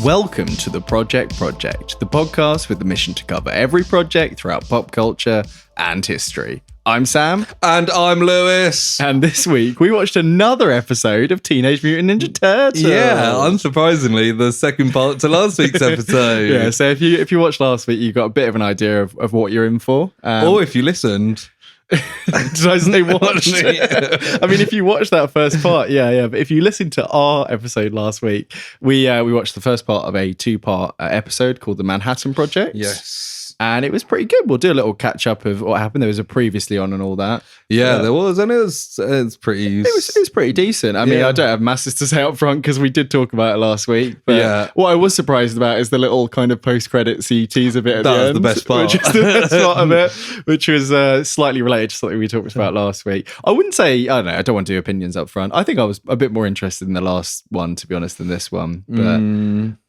Welcome to the Project, the podcast with the mission to cover every project throughout pop culture and history. I'm Sam. And I'm Lewis. And this week we watched another episode of Teenage Mutant Ninja Turtles. Yeah, unsurprisingly, the second part to last week's episode. Yeah, so if you watched last week, you got a bit of an idea of what you're in for. Or if you listened. Did I say watched? I mean, if you watched that first part, yeah. But if you listened to our episode last week, we watched the first part of a two-part episode called The Manhattan Project. Yes. And it was pretty good. We'll do a little catch up of what happened. There was a previously on and all that. Yeah, there was, and it was pretty. It was pretty decent. I mean, I don't have masses to say up front because we did talk about it last week. But what I was surprised about is the little kind of post-credits teaser bit at the end. That was the best part. Which was the best part of it, which was slightly related to something we talked about last week. I wouldn't say, I don't know, I don't want to do opinions up front. I think I was a bit more interested in the last one, to be honest, than this one. But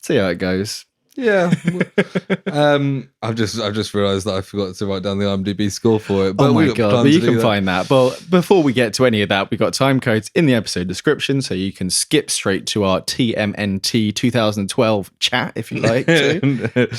see how it goes. Yeah, I've just realised that I forgot to write down the IMDb score for it. But oh my god! But you can find that. But before we get to any of that, we got time codes in the episode description, so you can skip straight to our TMNT 2012 chat if you like to.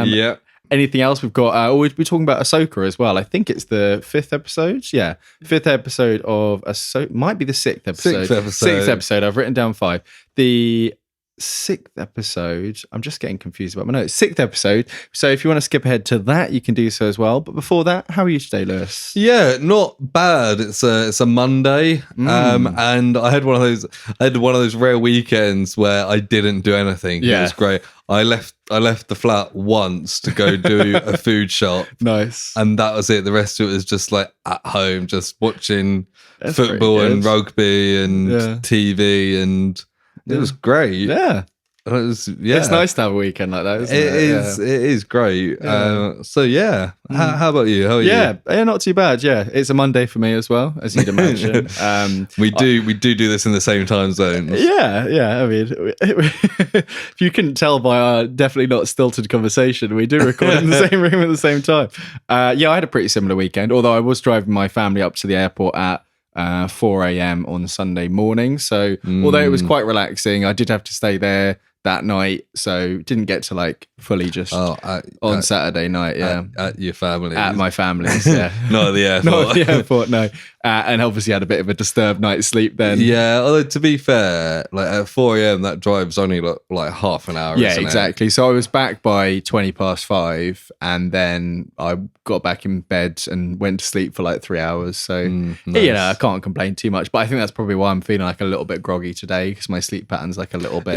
Yeah. Anything else we've got? We're talking about Ahsoka as well. I think it's the 5th episode. Yeah, 5th episode of Ahsoka. Might be the 6th episode. 6th episode. I've written down 5. The 6th episode. I'm just getting confused about my notes. 6th episode. So if you want to skip ahead to that, you can do so as well. But before that, how are you today, Lewis? Yeah, not bad. It's a Monday, and I had one of those rare weekends where I didn't do anything. Yeah. It was great. I left the flat once to go do a food shop. Nice. And that was it. The rest of it was just like at home, just watching football and rugby and TV, and it was great. Yeah. It's nice to have a weekend like that, isn't it? It is great. Yeah. How about you? How are you? Yeah, not too bad. Yeah, it's a Monday for me as well, as you'd imagine. We do this in the same time zones. Yeah. I mean, if you couldn't tell by our definitely not stilted conversation, we do record in the same room at the same time. I had a pretty similar weekend, although I was driving my family up to the airport at 4 a.m. on Sunday morning. So although it was quite relaxing, I did have to stay there that night, so didn't get to like fully just on Saturday night. At your family, at my family's. Yeah, not at the airport. Not at the airport. No, and obviously had a bit of a disturbed night's sleep then. Yeah, although to be fair, like at 4 a.m. that drive's only like half an hour. Yeah, exactly. So I was back by 5:20, and then I got back in bed and went to sleep for like 3 hours. So nice. I can't complain too much. But I think that's probably why I'm feeling like a little bit groggy today, because my sleep pattern's like a little bit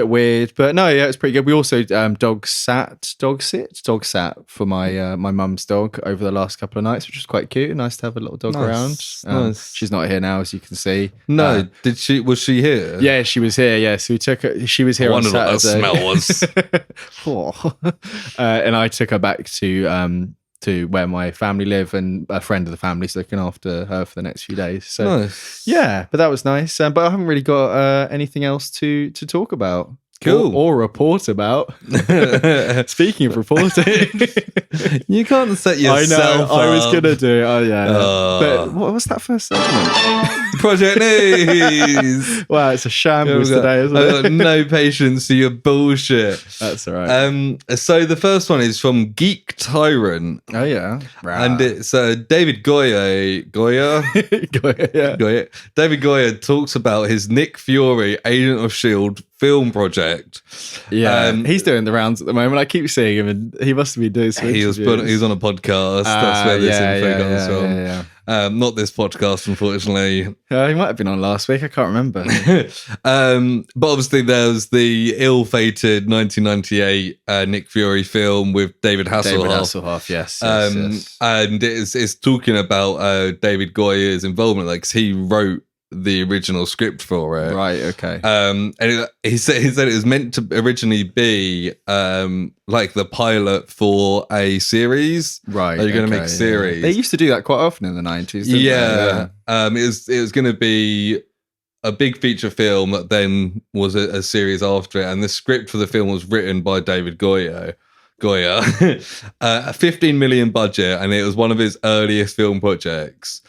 weird. But no, it's pretty good. We also dog sat for my my mum's dog over the last couple of nights, which was quite cute. Nice to have a little dog around. Nice. She's not here now, as you can see. No, was she here? Yeah, she was here. Yeah, so we took her. She was here on Saturday. What that smell was. And I took her back to where my family live, and a friend of the family's looking after her for the next few days. So nice. Yeah, but that was nice. But I haven't really got anything else to talk about. Cool. Or report about. Speaking of reporting. You can't set yourself up. I was going to do it. Oh, yeah. But what was that first segment? Project News. Wow, it's a shambles today, isn't it? I've got no patience for your bullshit. That's all right. So the first one is from Geek Tyrant. Oh, yeah. And it's David Goyer. Goyer. David Goyer talks about his Nick Fury Agent of S.H.I.E.L.D. film project. Yeah, he's doing the rounds at the moment. I keep seeing him, and he must be doing some He was on a podcast. That's where this info comes from. Yeah. Not this podcast, unfortunately. He might have been on last week. I can't remember. But obviously, there's the ill-fated 1998 Nick Fury film with David Hasselhoff. Yes. And it's talking about David Goyer's involvement, like, 'cause he wrote the original script for it. Right, okay. And he said it was meant to originally be like the pilot for a series. Right. Are you going to make a series? They used to do that quite often in the 90s, didn't they? It was going to be a big feature film that then was a series after it, and the script for the film was written by David Goyer. A 15 million budget, and it was one of his earliest film projects.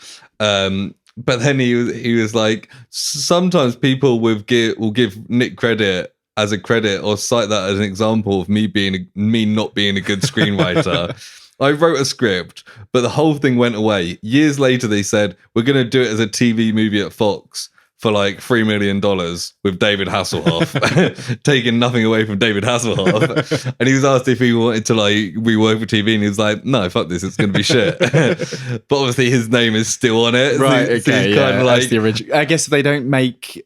But then he was like, sometimes people will give Nick credit as a credit or cite that as an example of me not being a good screenwriter. I wrote a script, but the whole thing went away. Years later, they said, we're going to do it as a TV movie at Fox for like $3 million with David Hasselhoff, taking nothing away from David Hasselhoff. And he was asked if he wanted to like rework for TV, and he was like, no, fuck this, it's going to be shit. But obviously his name is still on it. Right, so okay, yeah, kind of like, that's the original. I guess if they don't make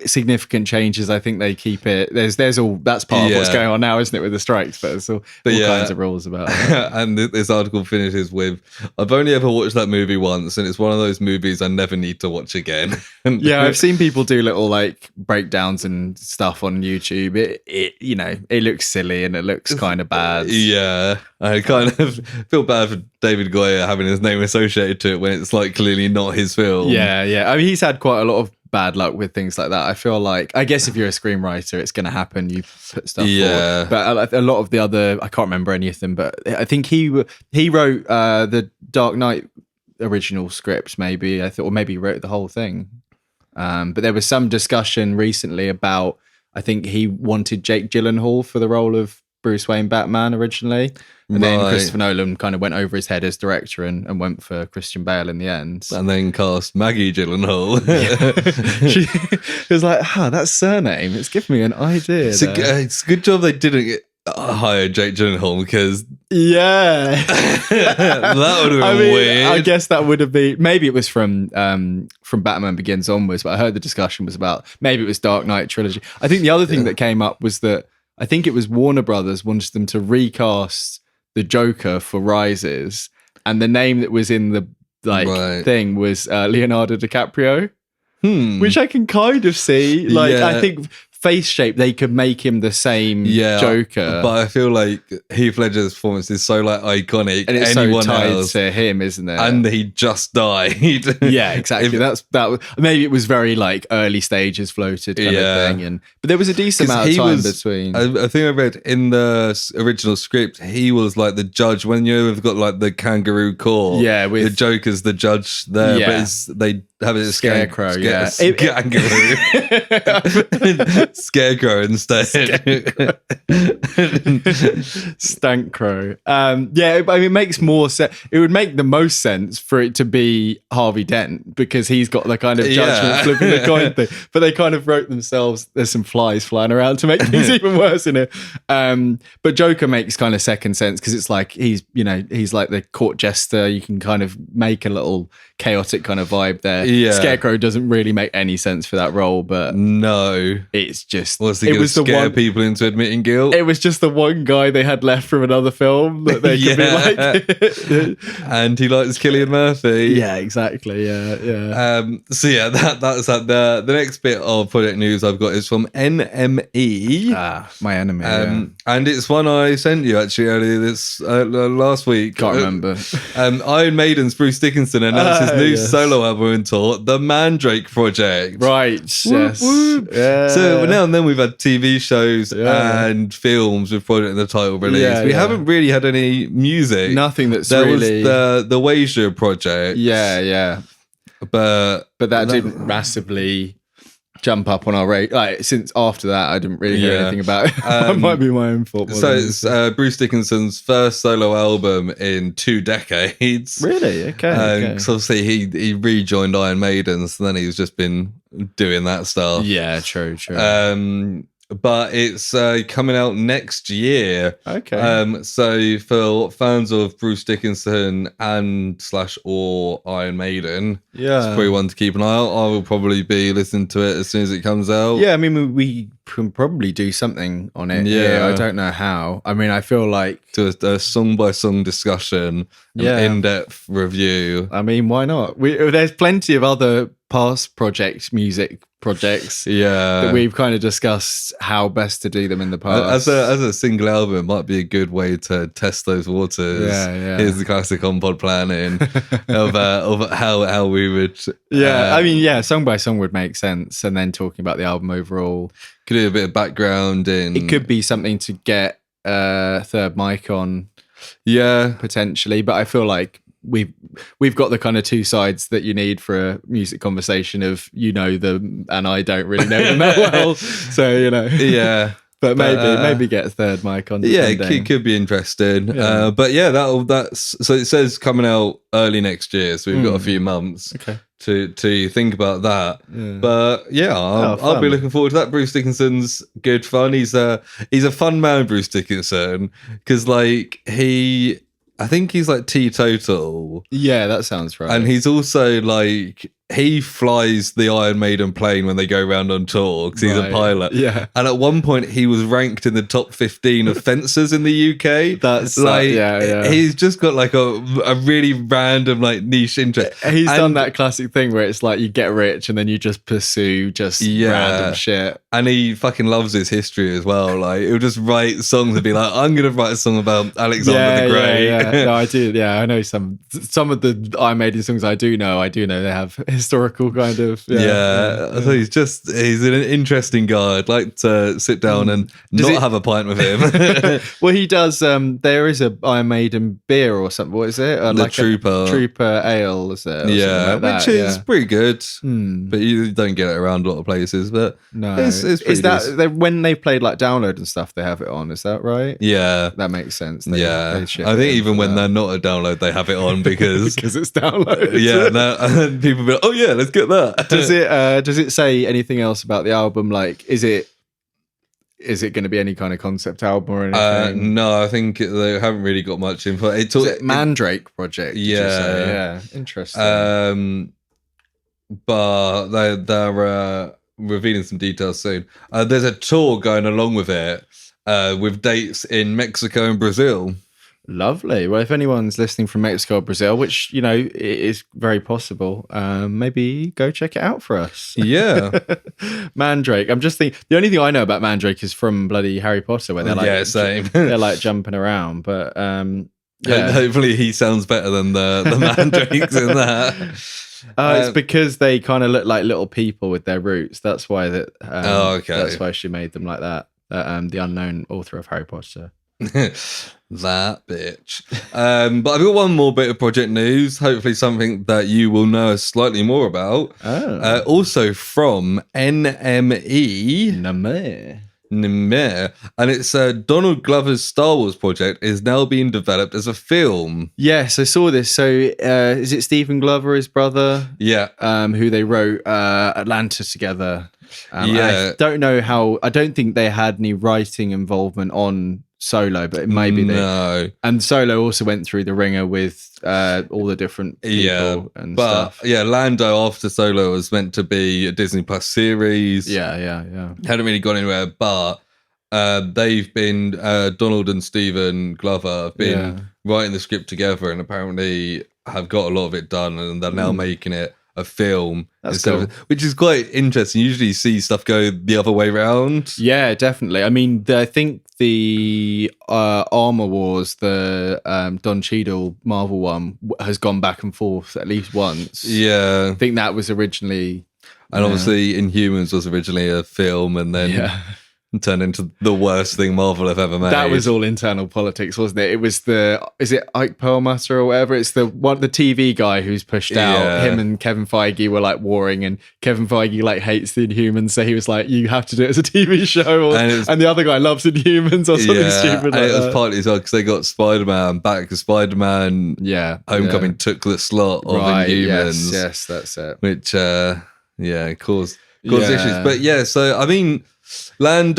significant changes, I think they keep it. There's all, that's part of what's going on now, isn't it, with the strikes? But there's all kinds of rules about it. And this article finishes with, I've only ever watched that movie once, and it's one of those movies I never need to watch again. Yeah, I've seen people do little like breakdowns and stuff on YouTube. It looks silly and it looks kind of bad. Yeah, I kind of feel bad for David Goyer having his name associated to it when it's like clearly not his film. Yeah. I mean, he's had quite a lot of bad luck with things like that. I feel like, I guess if you're a screenwriter, it's going to happen. You put stuff forward. But a lot of the other, I can't remember any of them, but I think he wrote the Dark Knight original script, maybe. I thought, or maybe he wrote the whole thing. But there was some discussion recently about, I think he wanted Jake Gyllenhaal for the role of Bruce Wayne Batman originally. And then Christopher Nolan kind of went over his head as director and went for Christian Bale in the end. And then cast Maggie Gyllenhaal. She was like, that surname, it's given me an idea. It's a good job they didn't hire Jake Gyllenhaal, because that would have been weird. I guess that would have been, maybe it was from Batman Begins onwards, but I heard the discussion was about, maybe it was Dark Knight trilogy. I think the other thing that came up was that I think it was Warner Brothers wanted them to recast the Joker for Rises, and the name that was in the thing was Leonardo DiCaprio, which I can kind of see. I think face shape, they could make him the same Joker. But I feel like Heath Ledger's performance is so like iconic, and it's so tied to him, isn't it? And he just died. Yeah, exactly. That maybe it was very like early stages floated kind of thing, but there was a decent amount of time between. I think I read in the original script he was like the judge when you've got like the kangaroo court. Yeah, with the Joker's the judge there, but they have it as Scarecrow. Kangaroo. Scarecrow instead. Stankcrow. I mean, it makes more sense. It would make the most sense for it to be Harvey Dent, because he's got the kind of judgment flipping the coin thing. But they kind of wrote themselves, there's some flies flying around to make things even worse in it. But Joker makes kind of second sense, because it's like he's like the court jester. You can kind of make a little chaotic kind of vibe there. Yeah. Scarecrow doesn't really make any sense for that role, but no, it's just was going to scare people into admitting guilt. It was just the one guy they had left from another film that they could be like. And he likes Cillian Murphy. Yeah, exactly. Yeah. So yeah, that's the next bit of project news I've got is from NME. My enemy. And it's one I sent you actually earlier this last week. Can't remember. Iron Maiden's Bruce Dickinson announced his new solo album and tour, The Mandrake Project. Right. Yes. Whoop. Yeah. So now and then we've had TV shows and films with project in the title released. We haven't really had any music. Nothing that's there really... was the Wager Project. Yeah. But that didn't massively jump up on our rate. Like, since after that, I didn't really hear anything about it. That might be my own fault. So it's Bruce Dickinson's first solo album in 2 decades. Really? Okay. So obviously he rejoined Iron Maiden, so then he's just been doing that stuff. Yeah, true. But it's coming out next year. Okay. So for fans of Bruce Dickinson or Iron Maiden, it's probably one to keep an eye out. I will probably be listening to it as soon as it comes out. Yeah, I mean, we can probably do something on it. Yeah, I don't know how. I mean, I feel like... To a song-by-song discussion, an in-depth review. I mean, why not? There's plenty of other past music projects that we've kind of discussed how best to do them in the past. As a single album, it might be a good way to test those waters. Here's the classic on-pod planning of how we would... song by song would make sense, and then talking about the album overall. Could do a bit of background in... It could be something to get third mic on, potentially, but I feel like we've got the kind of two sides that you need for a music conversation of them and I don't really know them that well. So yeah. But maybe get a third mic on. Yeah, it could be interesting. Yeah. But yeah, that's so it says coming out early next year, so we've got a few months to think about that. Yeah. But yeah, I'll be looking forward to that. Bruce Dickinson's good fun. He's a fun man, Bruce Dickinson, because I think he's like teetotal. Yeah, that sounds right. And he's also like, he flies the Iron Maiden plane when they go around on tour because he's a pilot. Yeah. And at one point, he was ranked in the top 15 of fencers in the UK. That's like, yeah. He's just got like a really random, like niche interest. He's done that classic thing where it's like you get rich and then you just pursue random shit. And he fucking loves his history as well. Like, he'll just write songs and be like, I'm going to write a song about Alexander the Great. Yeah. No, I do. Yeah, I know some of the Iron Maiden songs I do know they have historical kind of. So he's an interesting guy. I'd like to sit down and have a pint with him. Well, he does. There is a Iron Maiden beer or something. What is it? The Trooper Ale, is it? Yeah, which is pretty good. But you don't get it around a lot of places. But no, it's is that when they played like Download and stuff? They have it on. Is that right? Yeah, that makes sense. I think even when they're not a Download, they have it on because it's Download. Yeah, and people be like, oh yeah, let's get that. Does it say anything else about the album? Like, is it going to be any kind of concept album or anything? No, I think they haven't really got much info. Is it Mandrake Project? Yeah, interesting. But they're revealing some details soon. There's a tour going along with it, with dates in Mexico and Brazil. Lovely. Well, if anyone's listening from Mexico or Brazil, which, it is very possible, maybe go check it out for us. Yeah. Mandrake. I'm just thinking, the only thing I know about Mandrake is from bloody Harry Potter, where they're like, same. They're like jumping around. But hopefully he sounds better than the Mandrakes in that. It's because they kind of look like little people with their roots. That's why That's why she made them like that. The unknown author of Harry Potter. That bitch. But I've got one more bit of project news, hopefully something that you will know slightly more about. Also from NME. And it's Donald Glover's Star Wars project is now being developed as a film. Yes, I saw this. So is it Stephen Glover, his brother? Yeah. Who they wrote Atlanta together. I don't know how. I don't think they had any writing involvement on Solo, but maybe they. And Solo also went through the ringer with all the different people and stuff. Yeah, Lando after Solo was meant to be a Disney Plus series. Yeah. Hadn't really gone anywhere, but they've been Donald and Stephen Glover have been writing the script together, and apparently have got a lot of it done, and they're now making it a film. That's cool. Which is quite interesting. Usually you see stuff go the other way around. Yeah, definitely. I mean, I think the Armor Wars, the Don Cheadle Marvel one, has gone back and forth at least once. Yeah. I think that was originally... And obviously Inhumans was originally a film, and then... turned into the worst thing Marvel have ever made. That was all internal politics, wasn't it? It was is it Ike Perlmutter or whatever? It's the TV guy who's pushed out. Him and Kevin Feige were like warring, and Kevin Feige like hates the Inhumans, so he was like, you have to do it as a TV show, and the other guy loves Inhumans or something stupid like and it was that. partly as well because they got Spider-Man back, because Spider-Man Homecoming took the slot of Inhumans. Yes, that's it. Which caused issues. But so I mean, Donald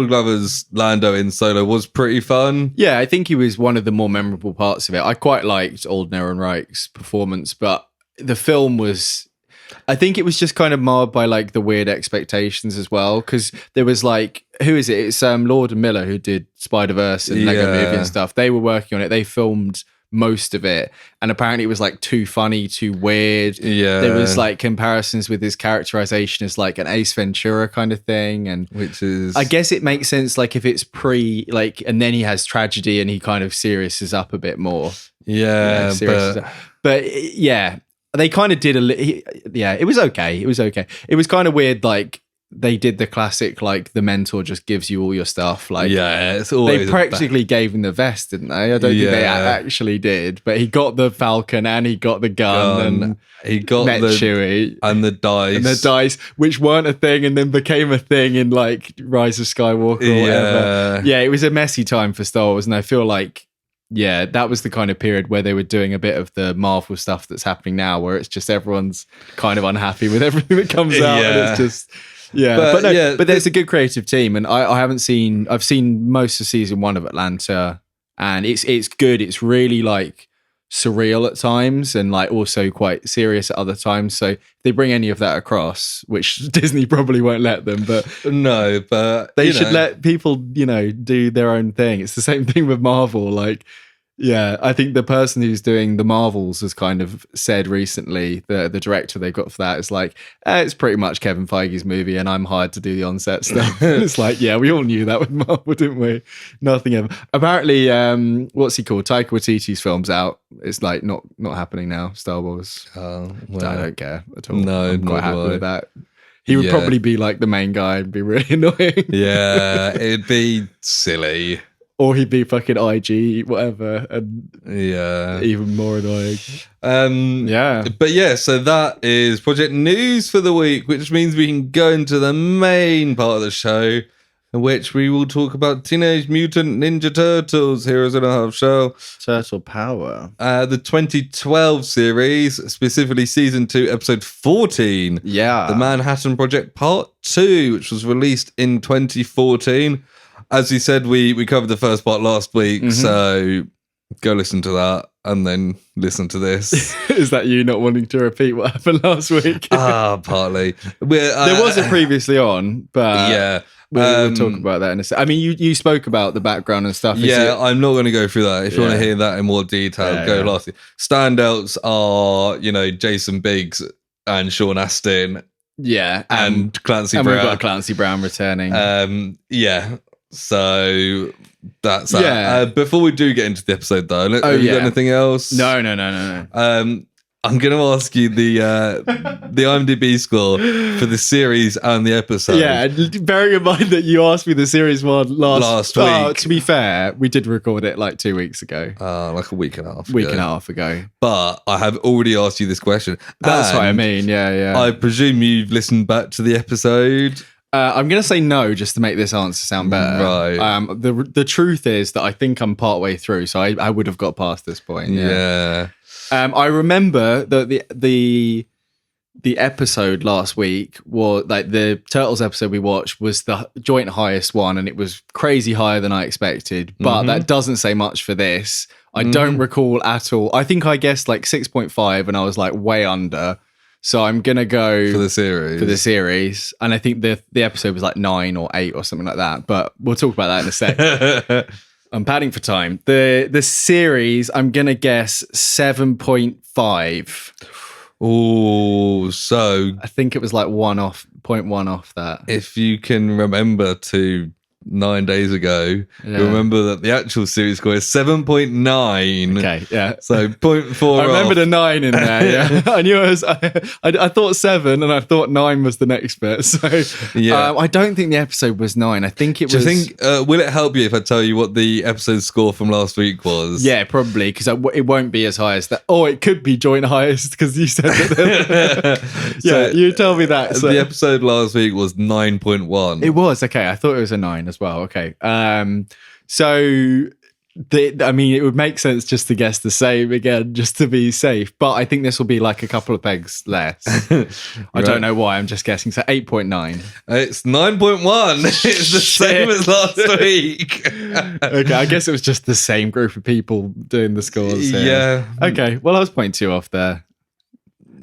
Glover's Lando in Solo was pretty fun. Yeah, I think he was one of the more memorable parts of it. I quite liked Alden Ehrenreich's performance, but the film was... I think it was just kind of marred by like the weird expectations as well, because there was like, who is it? It's Lord and Miller who did Spider-Verse and Lego Movie and stuff. They were working on it. They filmed most of it, and apparently it was like too funny, too weird. There was like comparisons with his characterization as like an Ace Ventura kind of thing, and which is, I guess it makes sense like if it's and then he has tragedy and he kind of seriouses up a bit more. But they kind of did it was okay. It was kind of weird, like they did the classic, like the mentor just gives you all your stuff. Like, it's always they practically gave him the vest, didn't they? I don't think they actually did, but he got the Falcon and he got the gun. And he got met Chewie and the dice, which weren't a thing and then became a thing in like Rise of Skywalker or whatever. Yeah, it was a messy time for Star Wars, and I feel like that was the kind of period where they were doing a bit of the Marvel stuff that's happening now, where it's just everyone's kind of unhappy with everything that comes out, and it's just. But there's a good creative team, and I've seen most of season 1 of Atlanta, and it's good. It's really like surreal at times, and like also quite serious at other times. So if they bring any of that across, which Disney probably won't let them, but they should let people, do their own thing. It's the same thing with Marvel, like. Yeah, I think the person who's doing the Marvels has kind of said recently, the director they've got for that is like, it's pretty much Kevin Feige's movie and I'm hired to do the on-set stuff. It's like, yeah, we all knew that with Marvel, didn't we? Nothing ever. Apparently, what's he called? Taika Waititi's film's out. It's like not happening now, Star Wars. I don't care at all. No, I'm quite happy with that. He would probably be like the main guy and be really annoying. Yeah, it'd be silly. Or he'd be fucking IG, whatever, and even more annoying. But so that is Project News for the week, which means we can go into the main part of the show, in which we will talk about Teenage Mutant Ninja Turtles, Heroes in a Half Shell. Turtle Power. The 2012 series, specifically Season 2, Episode 14. Yeah. The Manhattan Project Part 2, which was released in 2014. As you said, we covered the first part last week, so go listen to that and then listen to this. Is that you not wanting to repeat what happened last week? Partly. There was a previously on, but we'll talk about that in a second. I mean, you spoke about the background and stuff. I'm not going to go through that. If you want to hear that in more detail, go last week. Standouts are, Jason Biggs and Sean Astin. Yeah. And Clancy Brown. And we've got Clancy Brown returning. So that's that. Before we do get into the episode, though, have you got anything else? No. I'm going to ask you the IMDb score for the series and the episode. Yeah, bearing in mind that you asked me the series one last week. To be fair, we did record it like 2 weeks ago. Like a week and a half ago. But I have already asked you this question. That's what I mean, yeah. I presume you've listened back to the episode. I'm going to say no, just to make this answer sound better. Right. The truth is that I think I'm partway through, so I would have got past this point. Yeah. I remember that the episode last week was like the Turtles episode we watched was the joint highest one, and it was crazy higher than I expected. But that doesn't say much for this. I don't recall at all. I think I guessed like 6.5, and I was like way under. So I'm going to go for the series. And I think the episode was like 9 or 8 or something like that. But we'll talk about that in a sec. I'm padding for time. The series, I'm going to guess 7.5. Oh, so I think it was like 0.1 off that. If you can remember to 9 days ago, remember that the actual series score is 7.9. Okay, yeah. So 0.4 I remembered a 9 in there, yeah. I knew it was, I thought 7 and I thought 9 was the next bit. So I don't think the episode was 9. I think it was... Do you think, will it help you if I tell you what the episode score from last week was? Yeah, probably, because it won't be as high as that. Oh, it could be joint highest because you said that. Yeah, you tell me that. So. The episode last week was 9.1. It was, okay. I thought it was a 9 as well. Okay. So it would make sense just to guess the same again, just to be safe. But I think this will be like a couple of pegs less. I don't know why. I'm just guessing. So 8.9. It's 9.1. It's the same as last week. Okay. I guess it was just the same group of people doing the scores. Yeah. Okay. Well, I was 0.2 off there.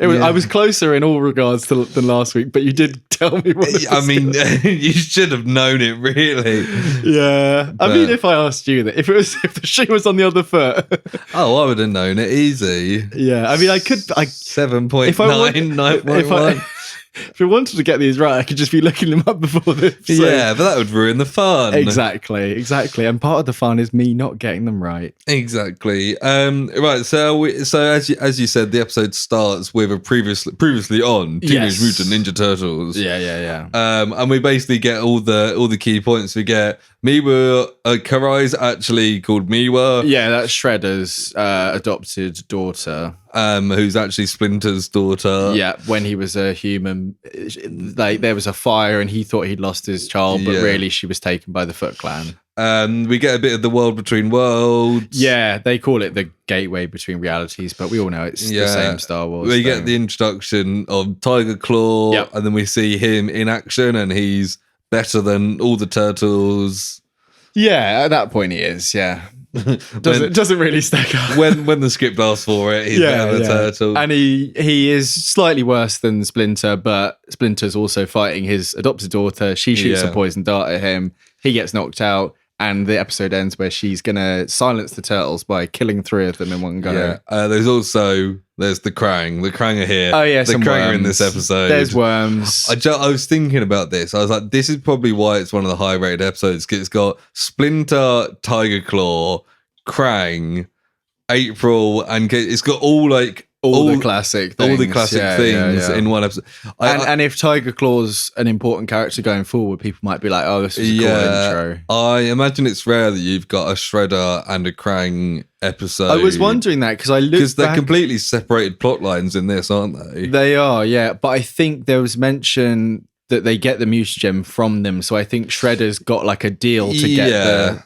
I was closer in all regards than last week, but you did tell me what it was. I mean, you should have known it, really. Yeah. I mean, if I asked you that, if the shoe was on the other foot. Oh, I would have known it easy. Yeah. I mean, I could... 7.9, 9.1. if we wanted to get these right, I could just be looking them up before this. Yeah, but that would ruin the fun. Exactly. And part of the fun is me not getting them right. Exactly. Right. So as you said, the episode starts with a previously on Teenage Mutant Ninja Turtles. Yeah. And we basically get all the key points. We get Miwa. Karai's actually called Miwa. Yeah, that's Shredder's adopted daughter. Who's actually Splinter's daughter. Yeah, when he was a human, like there was a fire and he thought he'd lost his child, but really she was taken by the Foot Clan. We get a bit of the world between worlds. Yeah, they call it the gateway between realities, but we all know it's the same Star Wars. We get the introduction of Tiger Claw, and then we see him in action, and he's better than all the turtles. Yeah, at that point he is, yeah. Doesn't really stack up. When the script asks for it, he's better than the turtle. And he is slightly worse than Splinter, but Splinter's also fighting his adopted daughter. She shoots a poison dart at him. He gets knocked out. And the episode ends where she's going to silence the turtles by killing 3 of them in one go. Yeah. There's the Krang. The Krang are here. Oh, yeah, the Krang are in this episode. There's worms. I was thinking about this. I was like, this is probably why it's one of the high-rated episodes, because it's got Splinter, Tiger Claw, Krang, April, and it's got all the classic things. All the classic things in one episode. And if Tiger Claw's an important character going forward, people might be like, oh, this is a cool intro. I imagine it's rare that you've got a Shredder and a Krang episode. I was wondering that because I looked because they're completely separated plot lines in this, aren't they? They are, yeah. But I think there was mention that they get the mutagen from them, so I think Shredder's got like a deal to get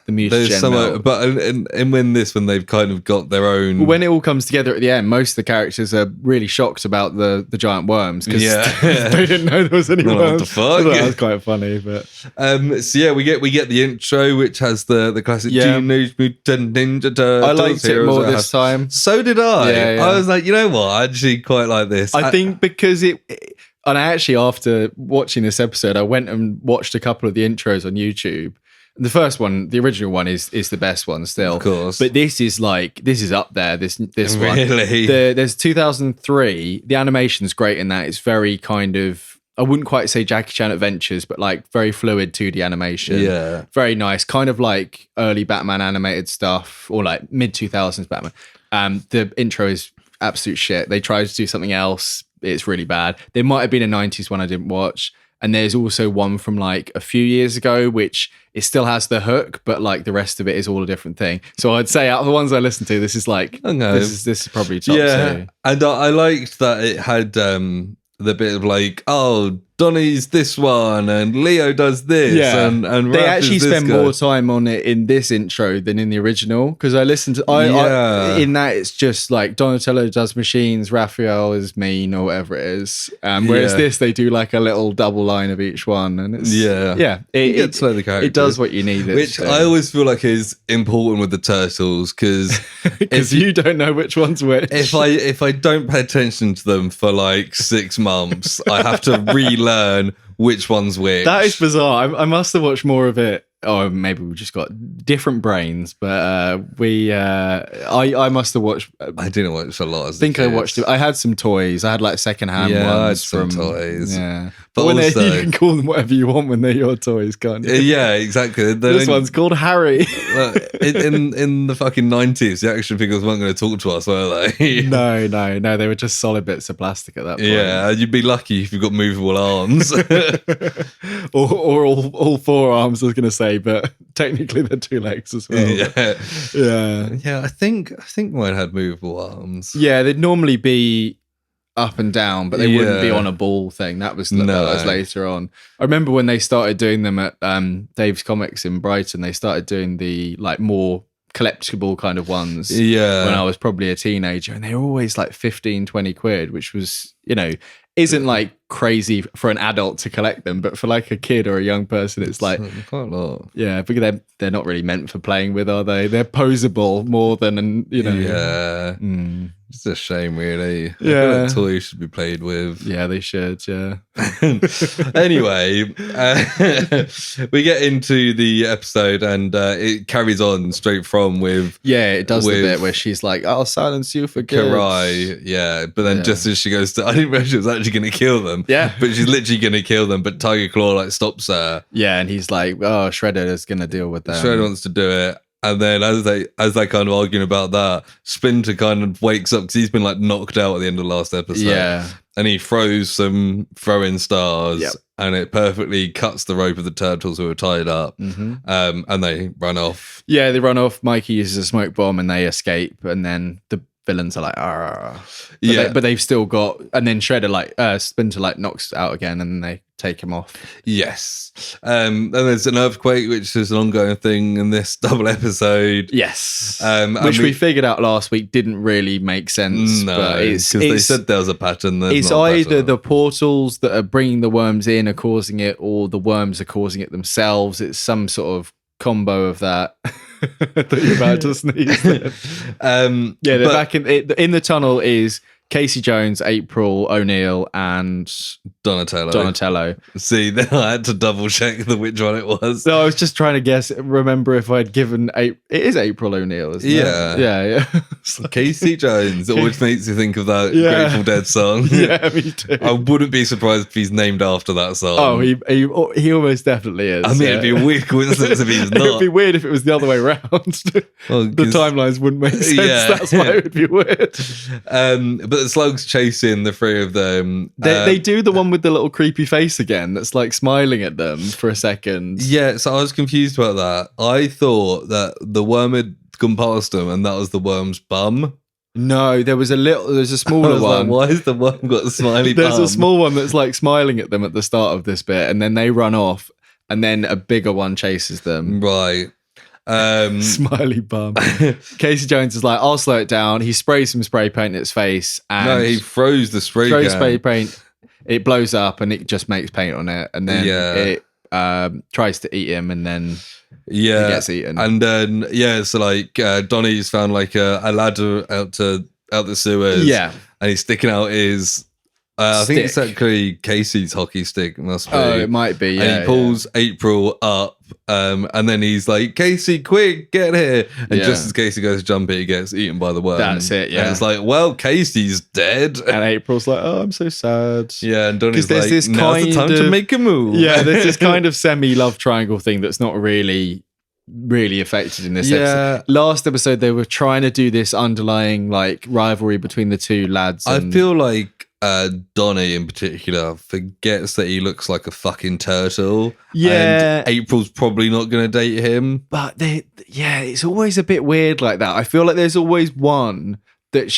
the mutagen. But and when they've kind of got their own. When it all comes together at the end, most of the characters are really shocked about the giant worms because they didn't know there was any worms. What the fuck? That was quite funny, but we get the intro, which has the classic Teenage Mutant Ninja Turtles. I liked it more this time. So did I. I was like, you know what? I actually quite like this. I think because and I actually, after watching this episode, I went and watched a couple of the intros on YouTube. The first one, the original one, is the best one still. Of course. But this is up there, this one. Really? There's 2003. The animation's great in that. It's very kind of, I wouldn't quite say Jackie Chan Adventures, but like very fluid 2D animation. Yeah. Very nice. Kind of like early Batman animated stuff or like mid-2000s Batman. The intro is absolute shit. They tried to do something else. It's really bad. There might have been a 90s one I didn't watch. And there's also one from like a few years ago, which it still has the hook, but like the rest of it is all a different thing. So I'd say out of the ones I listened to, this is like, this is probably top two. And I liked that it had the bit of like, oh, Donny's this one and Leo does this. Yeah. And they Raph actually is this spend guy. more time on it in this intro than in the original. Because I listened to, in that it's just like Donatello does machines, Raphael is mean or whatever it is. Whereas this, they do like a little double line of each one. And it's, it gets to know the characters. It does what you need it Which to. I always feel like is important with the Turtles because if you don't know which one's which. If I don't pay attention to them for like 6 months, I have to relearn which one's which. That is bizarre. I must have watched more of it. Or maybe we've just got different brains, but I must have watched. I didn't watch a lot. I think I watched it. I had some toys. I had like secondhand ones. I had some from toys. Yeah, but when also, you can call them whatever you want when they're your toys, can't you? Yeah, exactly. This one's called Harry. in the fucking 90s, the action figures weren't going to talk to us, were they? No. They were just solid bits of plastic at that point. Yeah, you'd be lucky if you got movable arms, or all 4 arms. I was going to say. But technically they're 2 legs as well. Yeah. I think mine had movable arms. Yeah, they'd normally be up and down, but they wouldn't be on a ball thing. That was later on. I remember when they started doing them at Dave's Comics in Brighton. They started doing the like more collectible kind of ones. Yeah, when I was probably a teenager, and they were always like 15-20 quid, which was isn't like crazy for an adult to collect them, but for like a kid or a young person, it's like quite a lot. Yeah, because they're not really meant for playing with, are they? They're posable more than Yeah. It's a shame, really. Yeah, like toys should be played with. Yeah, they should. Yeah. Anyway, we get into the episode, and it carries on straight from with. Yeah, it does the bit where she's like, "I'll silence you for good." Karai, but then just as she goes to, I didn't realize she was actually going to kill them. them. Yeah. But she's literally going to kill them. But Tiger Claw like stops her. Yeah, and he's like, "Oh, Shredder is going to deal with them." Shredder wants to do it. And then as they kind of arguing about that, Splinter kind of wakes up because he's been like knocked out at the end of the last episode. Yeah. And he throws some throwing stars, Yep. and it perfectly cuts the rope of the turtles who are tied up. And they run off. Yeah, they run off. Mikey uses a smoke bomb and they escape. And then the villains are like, "Arr." But they've still got, and then Shredder Splinter knocks out again, and then they take him off. Yes. Then there's an earthquake, which is an ongoing thing in this double episode. Yes. Which we figured out last week didn't really make sense. No, because they said there was a pattern. It's either the portals that are bringing the worms in are causing it, or the worms are causing it themselves. It's some sort of combo of that. That you're about to sneeze. They're back in the tunnel. Is Casey Jones, April O'Neil, and Donatello. See, then I had to double check which one it was. No, I was just trying to remember if I'd given it is April O'Neil, isn't it? Yeah. Casey Jones always makes you think of that Grateful Dead song. Yeah, me too. I wouldn't be surprised if he's named after that song. Oh, he almost definitely is. I mean, it'd be a weird coincidence if he's not. It'd be weird if it was the other way around. Well, the timelines wouldn't make sense. Yeah. That's why it would be weird. But the slugs chasing the three of them. They do the one with the little creepy face again that's like smiling at them for a second. Yeah, so I was confused about that. I thought that the worm had gone past them and that was the worm's bum. No, there's a smaller one. Like, why has the worm got a smiley bum? There's a small one that's like smiling at them at the start of this bit, and then they run off, and then a bigger one chases them. Right. Smiley bum. Casey Jones is like, "I'll slow it down." He sprays some spray paint in its face, and no, he throws the spray paint. It blows up, and it just makes paint on it, and then it tries to eat him, and then he gets eaten. And then so like Donny's found like a ladder out the sewers. Yeah, and he's sticking out his. I think it's actually Casey's hockey stick. Must be. Oh, it might be. Yeah, and he pulls April up, and then he's like, "Casey, quick, get here!" And just as Casey goes to jump it, he gets eaten by the worm. That's it. Yeah, and it's like, well, Casey's dead. And April's like, "Oh, I'm so sad." Yeah, and Donny's like, "Now's the time to make a move." Yeah, there's this kind of semi-love triangle thing that's not really affected in this episode. Last episode, they were trying to do this underlying like rivalry between the two lads. I feel like Donny in particular forgets that he looks like a fucking turtle. Yeah. And April's probably not going to date him. But it's always a bit weird like that. I feel like there's always one that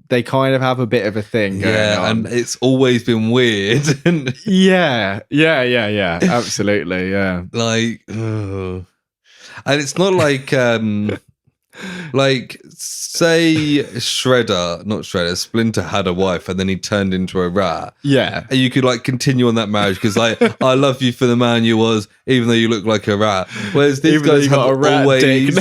they kind of have a bit of a thing going on. And it's always been weird. Yeah. Absolutely, yeah. Like, ugh. And it's not like like say Splinter had a wife and then he turned into a rat. Yeah. And you could like continue on that marriage because like I love you for the man you was, even though you look like a rat. Whereas these guys have always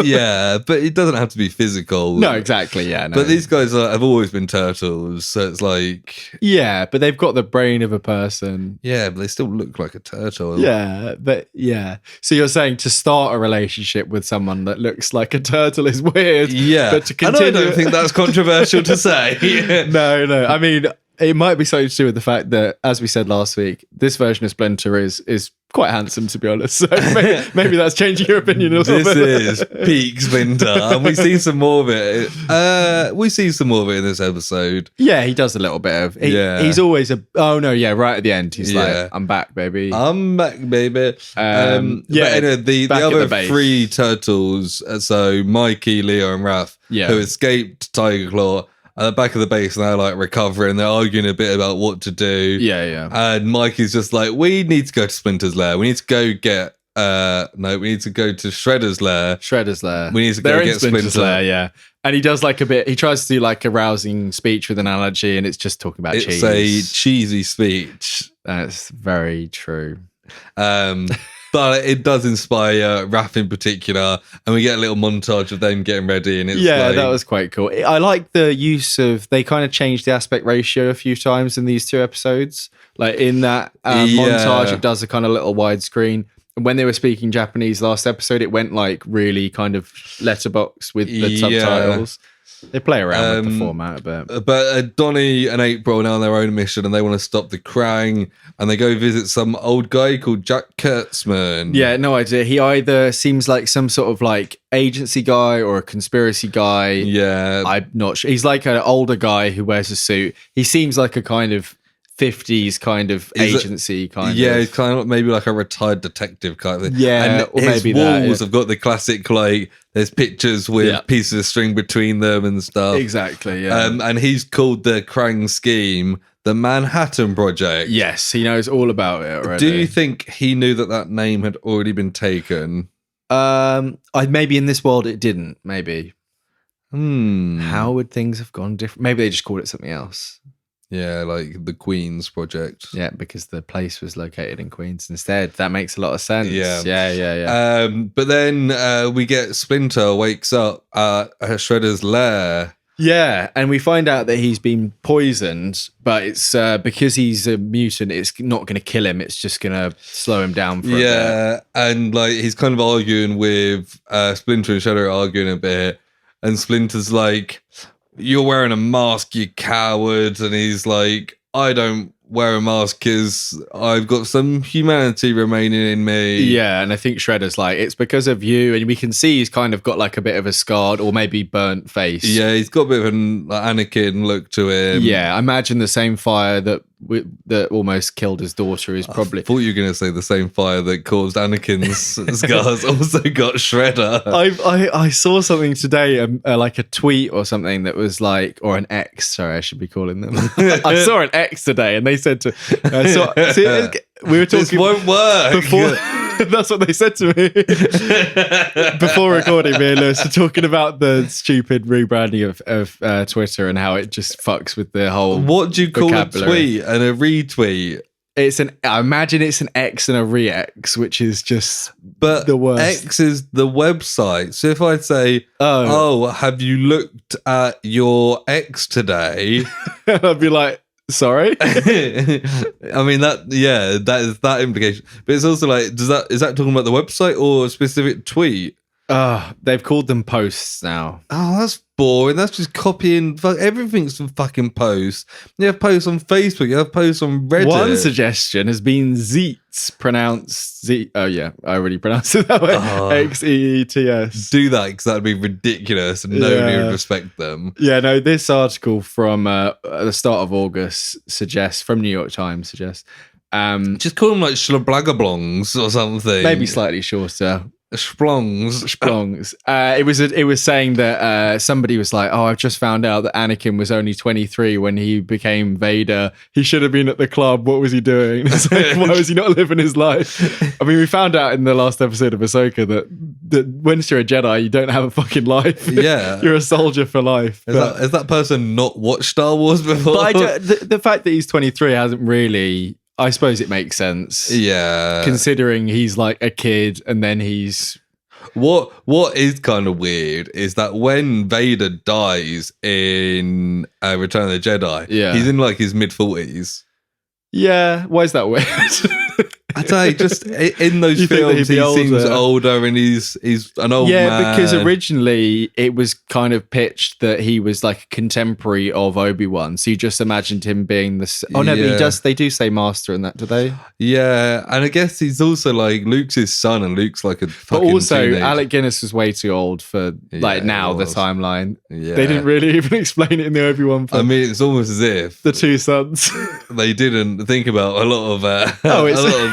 yeah, but it doesn't have to be physical. No, exactly, yeah. No. But these guys have always been turtles, so it's like but they've got the brain of a person. Yeah, but they still look like a turtle. Yeah, but yeah. So you're saying to start a relationship with someone that looks like a turtle is weird. Yeah. But to continue, and I don't think that's controversial to say. No. I mean, it might be something to do with the fact that, as we said last week, this version of Splinter is quite handsome, to be honest. So maybe that's changing your opinion a little bit. This is peak Splinter, and we see some more of it. We see some more of it in this episode. Yeah, he does a little bit of. He's always right at the end. He's like, "I'm back, baby. I'm back, baby." But anyway, the other three turtles. So Mikey, Leo, and Raph, who escaped Tiger Claw. At the back of the base, and they're like recovering. They're arguing a bit about what to do. Yeah. And Mikey's just like, we need to go to Splinter's lair. We need to go get. We need to go to Shredder's lair. We need to go get Splinter's lair. Yeah. And he does like a bit. He tries to do like a rousing speech with an analogy, and it's just talking about cheese. It's a cheesy speech. That's very true. But it does inspire Raph in particular, and we get a little montage of them getting ready. And it's that was quite cool. I like the use of, they kind of changed the aspect ratio a few times in these two episodes. Like in that montage, it does a kind of little widescreen. And when they were speaking Japanese last episode, it went like really kind of letterbox with the subtitles. They play around with the format a bit. But Donny and April are now on their own mission and they want to stop the Krang, and they go visit some old guy called Jack Kurtzman. Yeah, no idea. He either seems like some sort of like agency guy or a conspiracy guy. Yeah. I'm not sure. He's like an older guy who wears a suit. He seems like a kind of 50s kind of agency kind of. Yeah, he's kind of maybe like a retired detective kind of thing. Yeah, and or his maybe walls have got the classic, like, there's pictures with pieces of string between them and stuff. Exactly, yeah. And he's called the Krang scheme the Manhattan Project. Yes, he knows all about it already. Do you think he knew that name had already been taken? Maybe in this world it didn't, maybe. Hmm. How would things have gone different? Maybe they just called it something else. Yeah, like the Queens Project. Yeah, because the place was located in Queens instead. That makes a lot of sense. Yeah. But then we get Splinter wakes up at Shredder's lair. Yeah, and we find out that he's been poisoned, but it's because he's a mutant, it's not going to kill him. It's just going to slow him down for a bit. And like he's kind of arguing with Splinter and Shredder arguing a bit. And Splinter's like, "You're wearing a mask, you coward." And he's like, "I don't wear a mask because I've got some humanity remaining in me." Yeah, and I think Shredder's like, "It's because of you." And we can see he's kind of got like a bit of a scarred or maybe burnt face. Yeah, he's got a bit of an Anakin look to him. Yeah, I imagine the same fire that almost killed his daughter is probably... I thought you were going to say the same fire that caused Anakin's scars also got Shredder. I saw something today, like a tweet or something that was like, or an X, sorry, I should be calling them. I saw an X today and they said to... we were talking... This won't work. Before, that's what they said to me. Before recording, me and Lewis were talking about the stupid rebranding of Twitter and how it just fucks with the whole... What do you call a tweet and a retweet? I imagine it's an X and a re-X, which is just the worst. X is the website. So if I say, oh, have you looked at your X today? I'd be like, sorry? I mean, that is that implication. But it's also like, is that talking about the website or a specific tweet? They've called them posts now. Oh, that's boring. That's just copying. Everything's from fucking posts. You have posts on Facebook. You have posts on Reddit. One suggestion has been Zeets, pronounced Z. Oh yeah, I already pronounced it that way. Xeets. Do that because that'd be ridiculous, and nobody would respect them. Yeah, no. This article from the start of August from New York Times suggests. Just call them like schlablagablongs or something. Maybe slightly shorter. Splongs. It was saying that somebody was like, "Oh, I've just found out that Anakin was only 23 when he became Vader. He should have been at the club. What was he doing? It's like, why was he not living his life?" I mean, we found out in the last episode of Ahsoka that once you're a Jedi, you don't have a fucking life. Yeah, you're a soldier for life. Has that person not watched Star Wars before? But the fact that he's 23 hasn't really. I suppose it makes sense. Yeah. Considering he's like a kid and then he's... What is kind of weird is that when Vader dies in Return of the Jedi, he's in like his mid-40s. Yeah, why is that weird? I don't know, just in those films, he seems older and he's an old man. Yeah, because originally it was kind of pitched that he was like a contemporary of Obi-Wan. So you just imagined him being the... Oh, no, but they do say master in that, do they? Yeah, and I guess he's also like Luke's his son and Luke's like a fucking But also, teenager. Alec Guinness was way too old for like now the timeline. Yeah. They didn't really even explain it in the Obi-Wan film. I mean, it's almost as if... The two sons. They didn't think about a lot of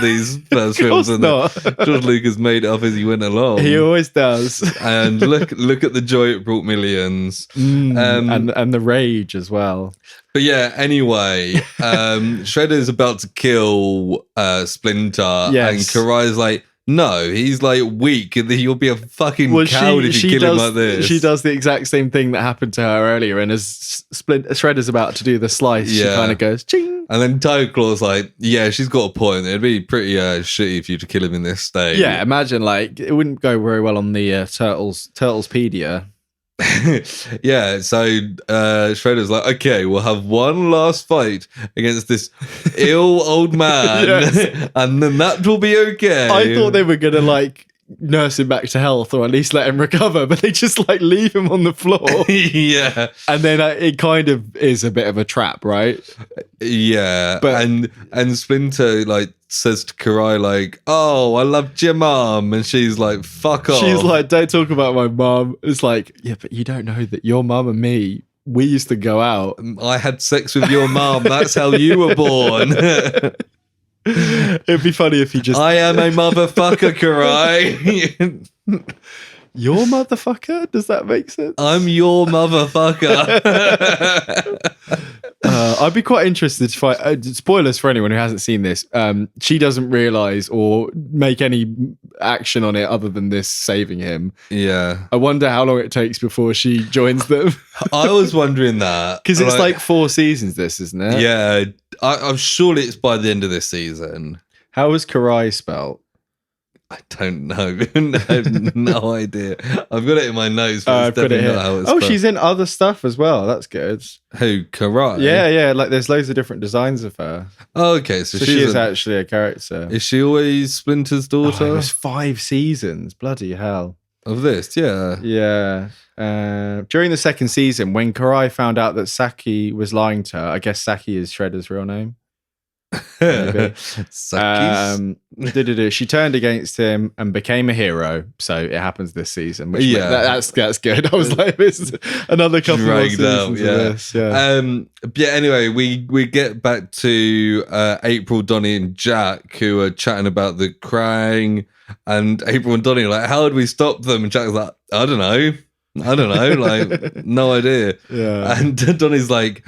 these first films, and George Lucas made it up as he went along. He always does. And look at the joy it brought millions, and the rage as well. But yeah, anyway, Shredder's about to kill Splinter, and Karai's like, no, he's like weak. You'll be a fucking coward if you kill him like this. She does the exact same thing that happened to her earlier, and as Shredder's about to do the slice, she kind of goes, ching. And then Toe Claw's like, yeah, she's got a point. It'd be pretty shitty if you to kill him in this state. Yeah, imagine like it wouldn't go very well on the Turtlespedia. Yeah, so Shredder's like, okay, we'll have one last fight against this ill old man, and then that will be okay. I thought they were gonna like nurse him back to health, or at least let him recover, but they just like leave him on the floor. Yeah. And then it kind of is a bit of a trap, right? Yeah. But, and Splinter like says to Karai like, "Oh, I loved your mum," and she's like, "Fuck off." She's like, "Don't talk about my mum." It's like, yeah, but you don't know that your mum and me, we used to go out. I had sex with your mum. That's how you were born. It'd be funny if he just... I am a motherfucker, Karai. Your motherfucker? Does that make sense? I'm your motherfucker. I'd be quite interested to find... spoilers for anyone who hasn't seen this. She doesn't realise or make any action on it other than this saving him. Yeah. I wonder how long it takes before she joins them. I was wondering that. Because it's like 4 seasons, this, isn't it? Yeah. I'm sure it's by the end of this season. How was Karai spelled? I don't know. I have no idea. I've got it in my notes, but it's definitely not how it's spelled. She's in other stuff as well. That's good. Who? Karai? Yeah. Like there's loads of different designs of her. Oh, okay. So she is actually a character. Is she always Splinter's daughter? It was 5 seasons. Bloody hell. Of this, yeah. Yeah. During the 2nd season, when Karai found out that Saki was lying to her, I guess Saki is Shredder's real name. Maybe. She turned against him and became a hero. So it happens this season. Which that's good. I was like, this is another couple more seasons of this. Yeah. Yeah. Anyway, we get back to April, Donny, and Jack, who are chatting about the Krang. And April and Donny are like, how do we stop them? And Jack's like, I don't know, like, no idea. Yeah. And Donny's like,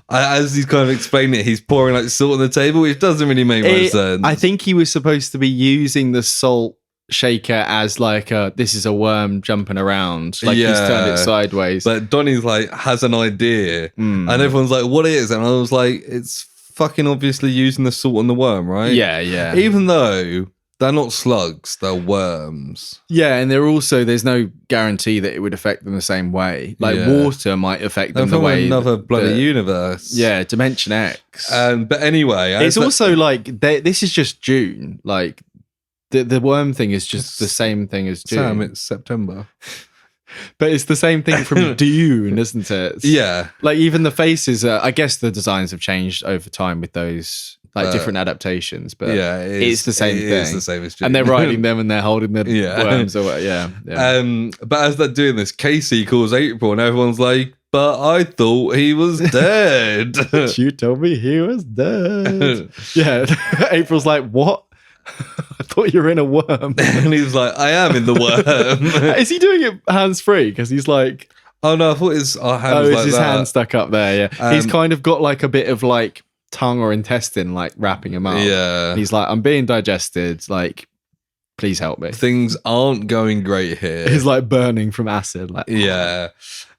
as he's kind of explaining it, he's pouring like salt on the table, which doesn't really make much sense. I think he was supposed to be using the salt shaker as like this is a worm jumping around. Like he's turned it sideways. But Donny's like, has an idea. And everyone's like, what is it? And I was like, it's fucking obviously using the salt on the worm, right? Yeah. Even though... they're not slugs, they're worms. Yeah, and there's no guarantee that it would affect them the same way. Like water might affect them the way... another bloody universe. Yeah, Dimension X. But anyway... It's also like, this is just June. Like, the worm thing is just the same thing as June. Sam, it's September. But it's the same thing from Dune, isn't it? Yeah. Like, even the faces, I guess the designs have changed over time with those... like different adaptations, but it's the same thing. It's the same as June. And they're riding them and they're holding the worms or But as they're doing this, Casey calls April and everyone's like, but I thought he was dead. You told me he was dead. Yeah. April's like, what? I thought you were in a worm. And he's like, I am in the worm. Is he doing it hands-free? Because he's like... oh no, I thought his hand was like his that. hand stuck up there, yeah. He's kind of got like a bit of like tongue or intestine like wrapping him up. Yeah. He's like, I'm being digested, like, please help me. Things aren't going great here. He's like burning from acid. Like, yeah.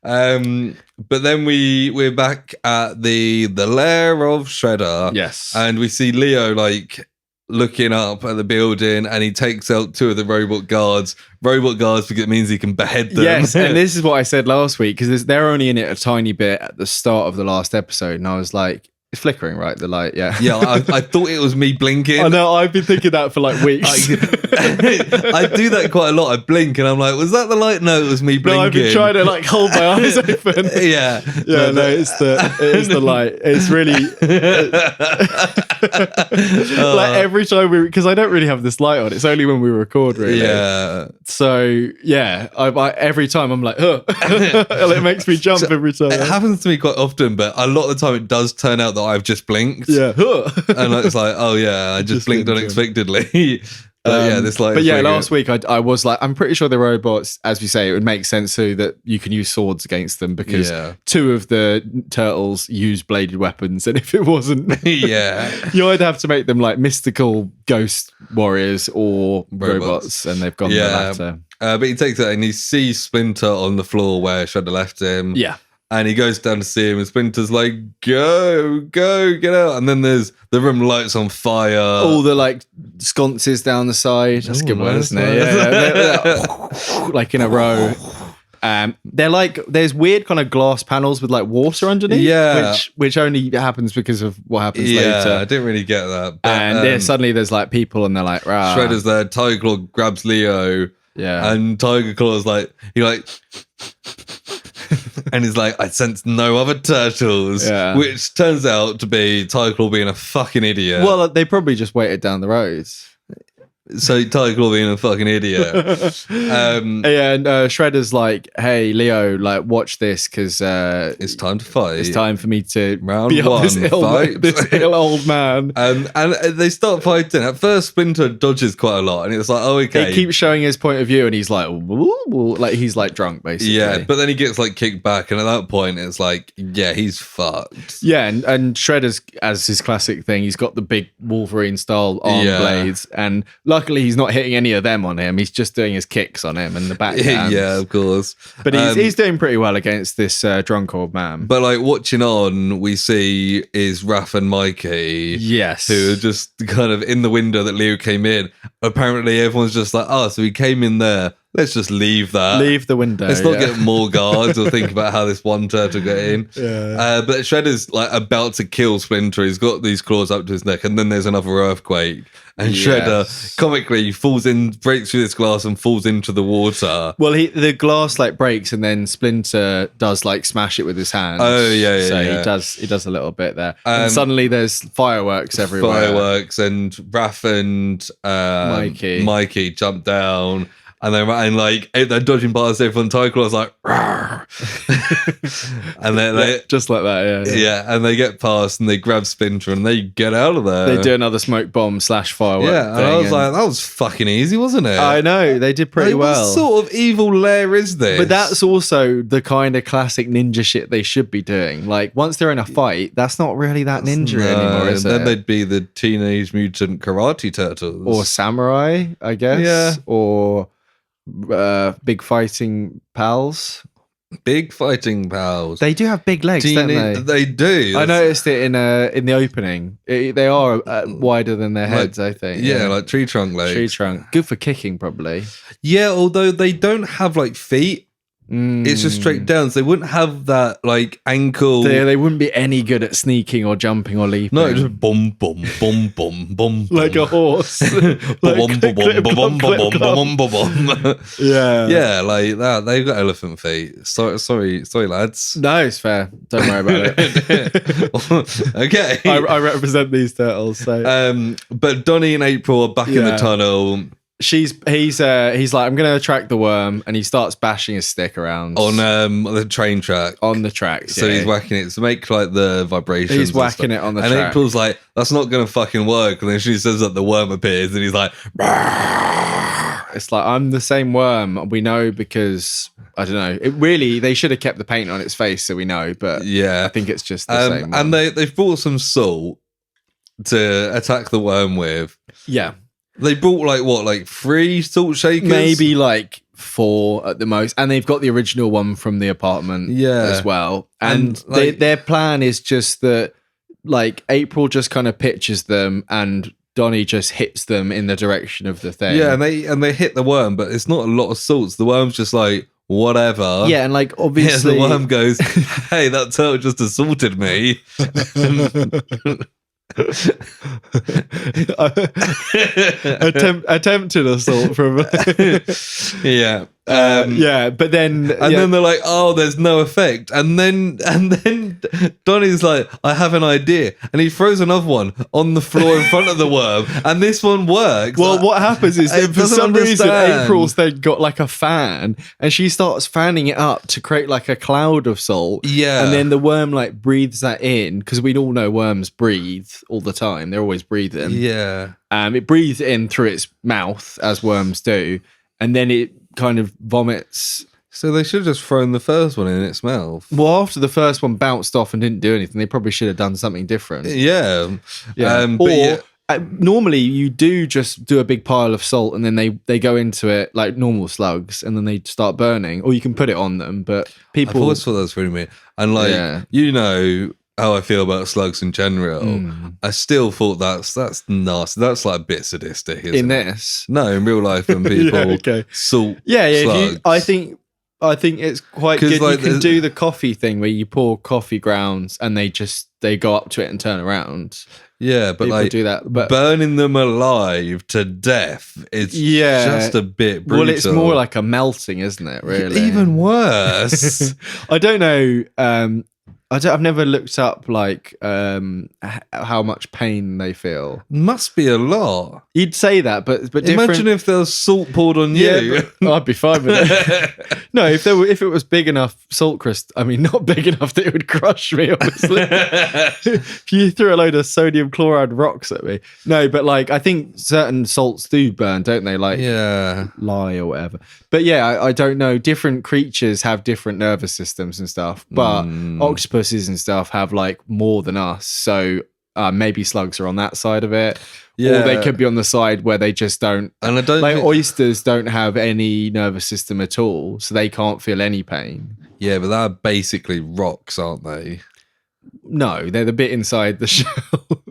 But then we're back at the lair of Shredder. Yes. And we see Leo like looking up at the building and he takes out 2 of the robot guards because it means he can behead them. Yes, and this is what I said last week, because they're only in it a tiny bit at the start of the last episode, and I was like, it's flickering, right? The light, yeah. Yeah, I thought it was me blinking. I know, I've been thinking that for like weeks. I do that quite a lot. I blink and I'm like, was that the light? No, it was me blinking. No, I've been trying to like hold my eyes open. Yeah. It is the light. It's really like every time because I don't really have this light on. It's only when we record, really. Yeah. So yeah, I every time I'm like, it makes me jump every time. It happens to me quite often, but a lot of the time it does turn out that I've just blinked. Yeah. And it's like, oh yeah, I just blinked unexpectedly. But this light. But yeah, last week I was like, I'm pretty sure the robots, as we say, it would make sense so that you can use swords against them because 2 of the turtles use bladed weapons, and if it wasn't, you either have to make them like mystical ghost warriors or robots, and they've gone the latter. But he takes it and he sees Splinter on the floor where Shredder left him. Yeah. And he goes down to see him, and Splinter's like, go, get out. And then there's the room lights on fire. All the like sconces down the side. That's a good word, isn't it? Yeah. Like in a row. They're like, there's weird kind of glass panels with like water underneath. Yeah. Which only happens because of what happens Yeah, later. I didn't really get that. But, And suddenly there's like people and they're like, rah. Shredder's there, Tiger Claw grabs Leo. Yeah. And Tiger Claw's like, and he's like, I sense no other turtles. Yeah. Which turns out to be Tiger Claw being a fucking idiot. Well, they probably just waited down the road. So Tiger Claw being a fucking idiot. And Shredder's like, hey, Leo, like, watch this because it's time to fight. It's time for me to Round beat up one, fight. this ill old man. And they start fighting. At first, Splinter dodges quite a lot, and it's like, oh, okay. He keeps showing his point of view, and he's like, woo, woo, like he's like drunk, basically. Yeah, but then he gets like kicked back, and at that point, it's like, yeah, he's fucked. Yeah, and Shredder's, as his classic thing, he's got the big Wolverine style arm blades, and luckily he's not hitting any of them on him. He's just doing his kicks on him and the backhand. Yeah, of course. But he's doing pretty well against this drunk old man. But like watching on, we see is Raph and Mikey. Yes. Who are just kind of in the window that Leo came in. Apparently everyone's just like, oh, so he came in there. Let's just leave that. Leave the window. Let's not get more guards or think about how this one turtle got in. Yeah. But Shredder's like about to kill Splinter. He's got these claws up to his neck, and then there's another earthquake. And Shredder comically falls in, breaks through this glass and falls into the water. Well, the glass like breaks, and then Splinter does like smash it with his hand. Oh yeah. So he does a little bit there. And suddenly there's fireworks everywhere. And Raph and Mikey jump down. And they're dodging past everyone. Tiger Claw's like, rawr. And then just like that, yeah. And they get past and they grab Splinter and they get out of there. They do another smoke bomb / firework. Yeah, and I was like, that was fucking easy, wasn't it? I know, they did pretty well. What sort of evil lair is this? But that's also the kind of classic ninja shit they should be doing. Like, once they're in a fight, that's not really that ninja anymore, is it? Then they'd be the Teenage Mutant Karate Turtles. Or Samurai, I guess. Yeah. Or big fighting pals. Big fighting pals. They do have big legs, don't they? They do. I noticed it in the opening. They are wider than their heads, I think. Yeah, like tree trunk legs. Tree trunk. Good for kicking, probably. Yeah, although they don't have like feet. It's just straight down, so they wouldn't have that like ankle. They wouldn't be any good at sneaking or jumping or leaping. No, just boom, boom, boom, boom, boom, like a horse. Boom, boom, boom, boom, boom, boom, boom. Yeah, like that. They've got elephant feet. Sorry, lads. No, it's fair. Don't worry about it. Okay, I represent these turtles. So, but Donny and April are back in the tunnel. He's like, I'm gonna attract the worm, and he starts bashing his stick around on the train track. On the tracks, so he's whacking it to make like the vibrations. He's whacking it on the track. And April's like, that's not gonna fucking work. And then she says that the worm appears, and he's like, Barr! It's like, I'm the same worm. We know because I don't know. They should have kept the paint on its face so we know. But yeah, I think it's just the same worm. And they've brought some salt to attack the worm with. Yeah. They brought like 3 salt shakers? Maybe like 4 at the most. And they've got the original one from the apartment as well. And their plan is just that like April just kind of pictures them and Donny just hits them in the direction of the thing. Yeah, and they hit the worm, but it's not a lot of salts. The worm's just like, whatever. Yeah, and like obviously the worm goes, hey, that turtle just assaulted me. Attempted assault from but then then they're like, oh, there's no effect, and then Donny's like, I have an idea, and he throws another one on the floor in front of the worm, and this one works. Well, what happens is for some reason April's then got like a fan, and she starts fanning it up to create like a cloud of salt. Yeah, and then the worm like breathes that in, because we all know worms breathe all the time. They're always breathing. Yeah. It breathes in through its mouth, as worms do, and then it kind of vomits. So they should have just thrown the first one in its mouth. Well, after the first one bounced off and didn't do anything, they probably should have done something different. Yeah. Normally you do just do a big pile of salt and then they go into it like normal slugs and then they start burning, or you can put it on them. But people, I've always thought that was really weird. And like, you know how I feel about slugs in general. I still thought that's nasty. That's like a bit sadistic, isn't in it? this. No, in real life when people salt slugs. I think I think it's quite good. Like, you can do the coffee thing where you pour coffee grounds and they go up to it and turn around. Yeah, but people like do that, but burning them alive to death, it's just a bit brutal. Well, it's more like a melting, isn't it? Really, even worse. I don't know. I've never looked up like how much pain they feel. Must be a lot. You'd say that, but imagine if there was salt poured on you. I'd be fine with it. No, if it was big enough salt crystal, I mean, not big enough that it would crush me. Obviously, if you threw a load of sodium chloride rocks at me, no. But like, I think certain salts do burn, don't they? Like, lye or whatever. But yeah, I don't know. Different creatures have different nervous systems and stuff, but octopuses and stuff have like more than us. So maybe slugs are on that side of it. Yeah. Or they could be on the side where they just don't. And I don't like oysters don't have any nervous system at all, so they can't feel any pain. Yeah, but they're basically rocks, aren't they? No, they're the bit inside the shell.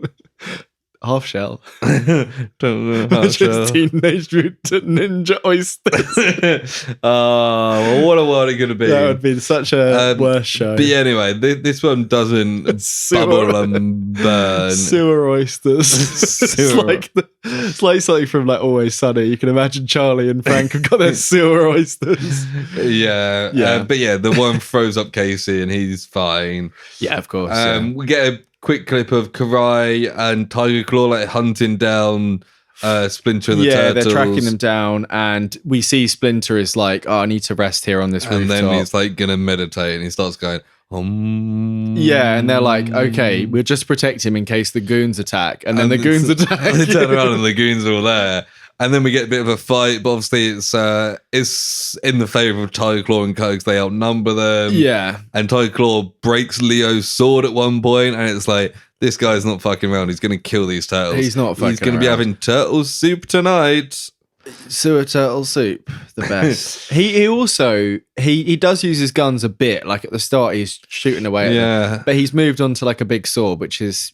Half shell. Don't know. Half shell. Teenage Mutant Ninja Oysters. Well, what a world it could be. That would be such a worse show. But yeah, anyway, this one doesn't bubble and burn. Sewer oysters. It's like something from like Always Sunny. You can imagine Charlie and Frank have got their sewer oysters. Yeah. But yeah, the one throws up Casey and he's fine. Yeah, of course. We get a quick clip of Karai and Tiger Claw like hunting down Splinter and the Turtles. They're tracking them down, and we see Splinter is like, I need to rest here on this rooftop. And then he's like gonna meditate, and he starts going, Yeah, and they're like, okay, we'll just protect him in case the goons attack. And then the goons attack. They turn around and the goons are all there. And then we get a bit of a fight, but obviously it's in the favour of Tiger Claw and Cogs. They outnumber them. Yeah. And Tiger Claw breaks Leo's sword at one point, and it's like, this guy's not fucking around. He's going to kill these turtles. He's not fucking around. He's going to be having turtle soup tonight. Sewer turtle soup, the best. He also does use his guns a bit. Like at the start, he's shooting away at them. But he's moved on to like a big sword, which is,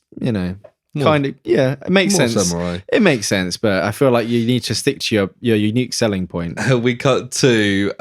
kind of, it makes sense. Samurai. It makes sense, but I feel like you need to stick to your unique selling point. We cut to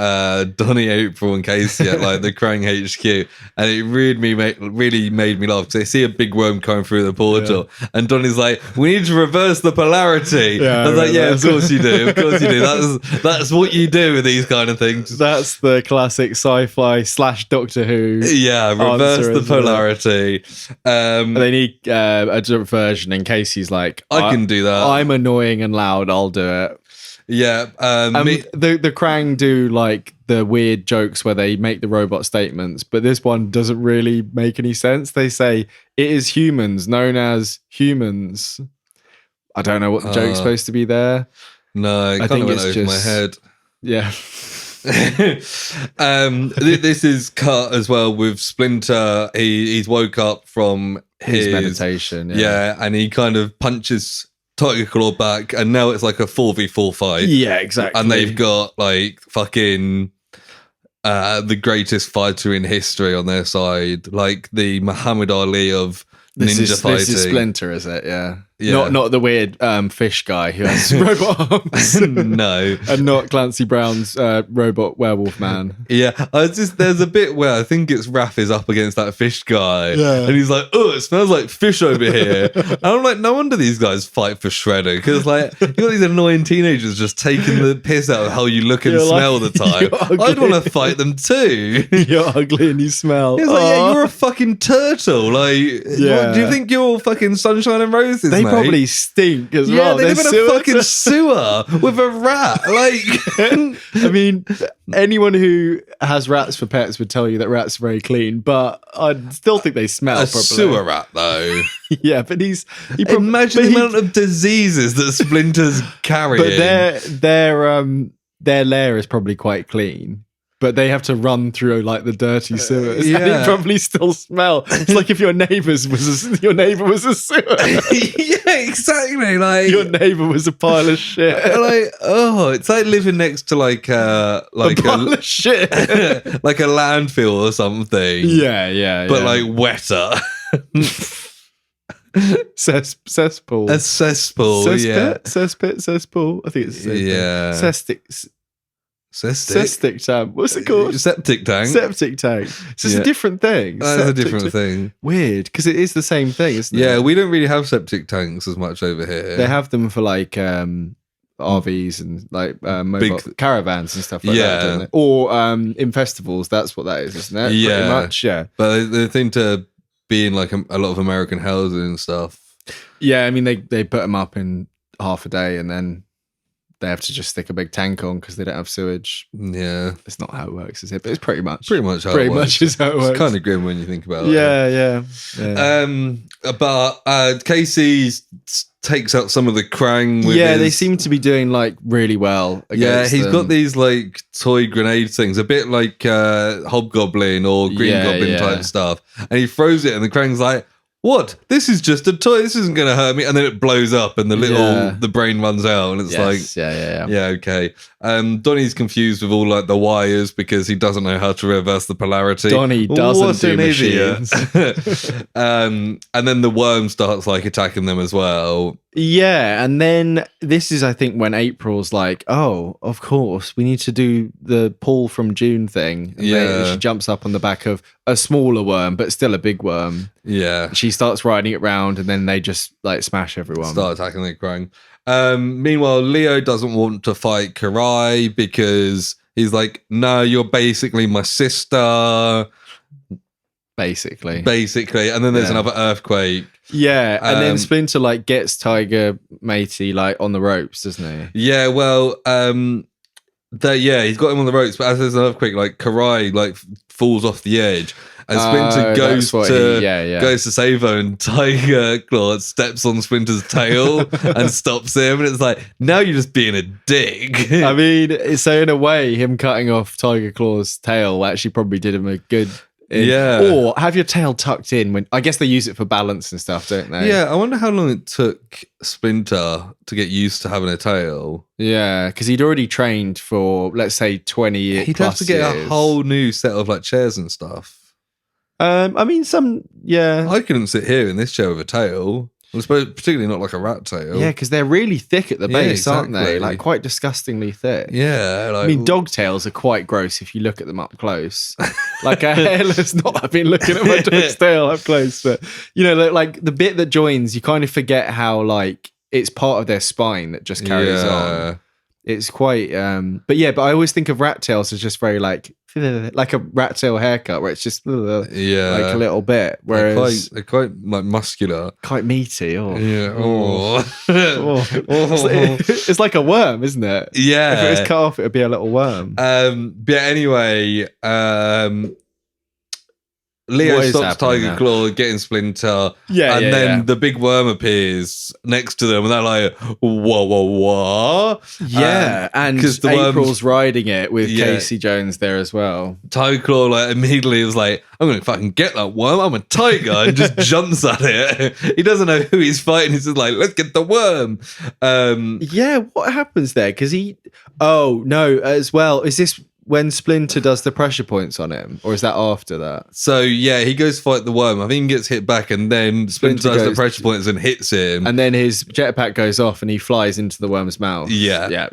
Donny, April, and Casey at like the Krang HQ, and it really made me laugh because they see a big worm coming through the portal, and Donny's like, "We need to reverse the polarity." I was like, "Yeah, of course you do. Of course you do. That's what you do with these kind of things." That's the classic sci-fi / Doctor Who. Yeah, reverse the polarity. They need a different version in case he's like, I can do that. I'm annoying and loud. I'll do it. Yeah. The Krang do like the weird jokes where they make the robot statements, but this one doesn't really make any sense. They say it is humans known as humans. I don't know what the joke's supposed to be there. No, I think it's over my head. Yeah. This is cut as well with Splinter. He's woke up from his meditation. Yeah, and he kind of punches Tiger Claw back, and now it's like a 4v4 fight. Yeah, exactly. And they've got like fucking the greatest fighter in history on their side, like the Muhammad Ali of ninja fighting. This is Splinter, is it? Yeah. Not the weird fish guy who has robot arms. No. And not Clancy Brown's robot werewolf man. Yeah. There's a bit where I think it's Raph is up against that fish guy. Yeah. And he's like, oh, it smells like fish over here. And I'm like, no wonder these guys fight for Shredder. Because like, you got these annoying teenagers just taking the piss out of how you look and smell all the time. I'd want to fight them too. You're ugly and you smell. He's like, yeah, you're a fucking turtle. Like, what, do you think you're all fucking sunshine and roses, They mate? probably stink as well. They live in a fucking sewer with a rat. Like, I mean, anyone who has rats for pets would tell you that rats are very clean, but I still think they smell properly. Sewer rat, though. Yeah, but imagine the amount of diseases that Splinter's carrying. But their lair is probably quite clean. But they have to run through like the dirty sewers. And it probably still smell. It's like if your neighbor was a sewer. Yeah, exactly. Like your neighbor was a pile of shit. Like, it's like living next to like a pile of shit, like a landfill or something. Yeah. But like wetter. Cesspool. A cesspool. Cesspit. Cesspool. I think it's the same thing. Cystic tank. What's it called? Septic tank. Septic tank. It's just a different thing. That's a different thing. Weird, because it is the same thing, isn't it? Yeah, we don't really have septic tanks as much over here. They have them for like RVs and like mobile caravans and stuff like that, don't they? Or in festivals, that's what that is, isn't it? Yeah. Pretty much, yeah. But they seem to be in like a lot of American housing and stuff. Yeah, I mean, they put them up in half a day and then they have to just stick a big tank on because they don't have sewage. Yeah. It's not how it works, is it? But it's pretty much how it works. Pretty much is how it works. It's kind of grim when you think about it. Yeah. But Casey takes out some of the Krang with they seem to be doing like really well against he's them. got these like toy grenade things, a bit like Hobgoblin or Green Goblin type stuff. And he throws it and the Krang's like, what? This is just a toy. This isn't going to hurt me. And then it blows up and the brain runs out and it's okay. Donnie's confused with all like the wires because he doesn't know how to reverse the polarity. Donnie doesn't do machines. And then the worm starts like attacking them as well. Yeah, and then this is, I think, when April's like, oh, of course, we need to do the Paul from June thing. And she jumps up on the back of a smaller worm, but still a big worm. Yeah. She starts riding it round, and then they just like smash everyone. Start attacking the Krang. Meanwhile, Leo doesn't want to fight Karai because he's like, no, you're basically my sister. Basically. And then there's another earthquake. Yeah, and then Splinter like gets Tiger Matey like on the ropes, doesn't he? Yeah, well, he's got him on the ropes, but as there's an earthquake, like Karai like falls off the edge, and Splinter goes to save her, and Tiger Claw steps on Splinter's tail and stops him, and it's like, now you're just being a dick. I mean, so in a way, him cutting off Tiger Claw's tail actually probably did him a good. Or have your tail tucked in when I guess they use it for balance and stuff, don't they? Yeah, I wonder how long it took Splinter to get used to having a tail. Yeah, because he'd already trained for, let's say, 20 years. He'd have to get a whole new set of like chairs and stuff. I mean, I couldn't sit here in this chair with a tail. I suppose, particularly not like a rat tail. Yeah, because they're really thick at the base, aren't they? Like quite disgustingly thick. Yeah. I mean, dog tails are quite gross if you look at them up close. Like a hairless, not I've been looking at my dog's tail up close, but you know, like the bit that joins, you kind of forget how like it's part of their spine that just carries on. It's quite, but I always think of rat tails as just very like a rat tail haircut where it's just like a little bit. Whereas they're quite like muscular, quite meaty. It's like a worm, isn't it? Yeah. If it was cut off, it would be a little worm. Anyway, Leo stops Tiger Claw getting Splinter, and then the big worm appears next to them, and they're like, whoa. Yeah, and April's riding it with Casey Jones there as well. Tiger Claw like immediately was like, I'm going to fucking get that worm, I'm a tiger, and just jumps at it. He doesn't know who he's fighting, he's just like, let's get the worm. What happens there? Because as well, is this when Splinter does the pressure points on him, or is that after that? So he goes to fight the worm. I think he gets hit back, and then Splinter does the pressure points and hits him. And then his jetpack goes off, and he flies into the worm's mouth. Yeah.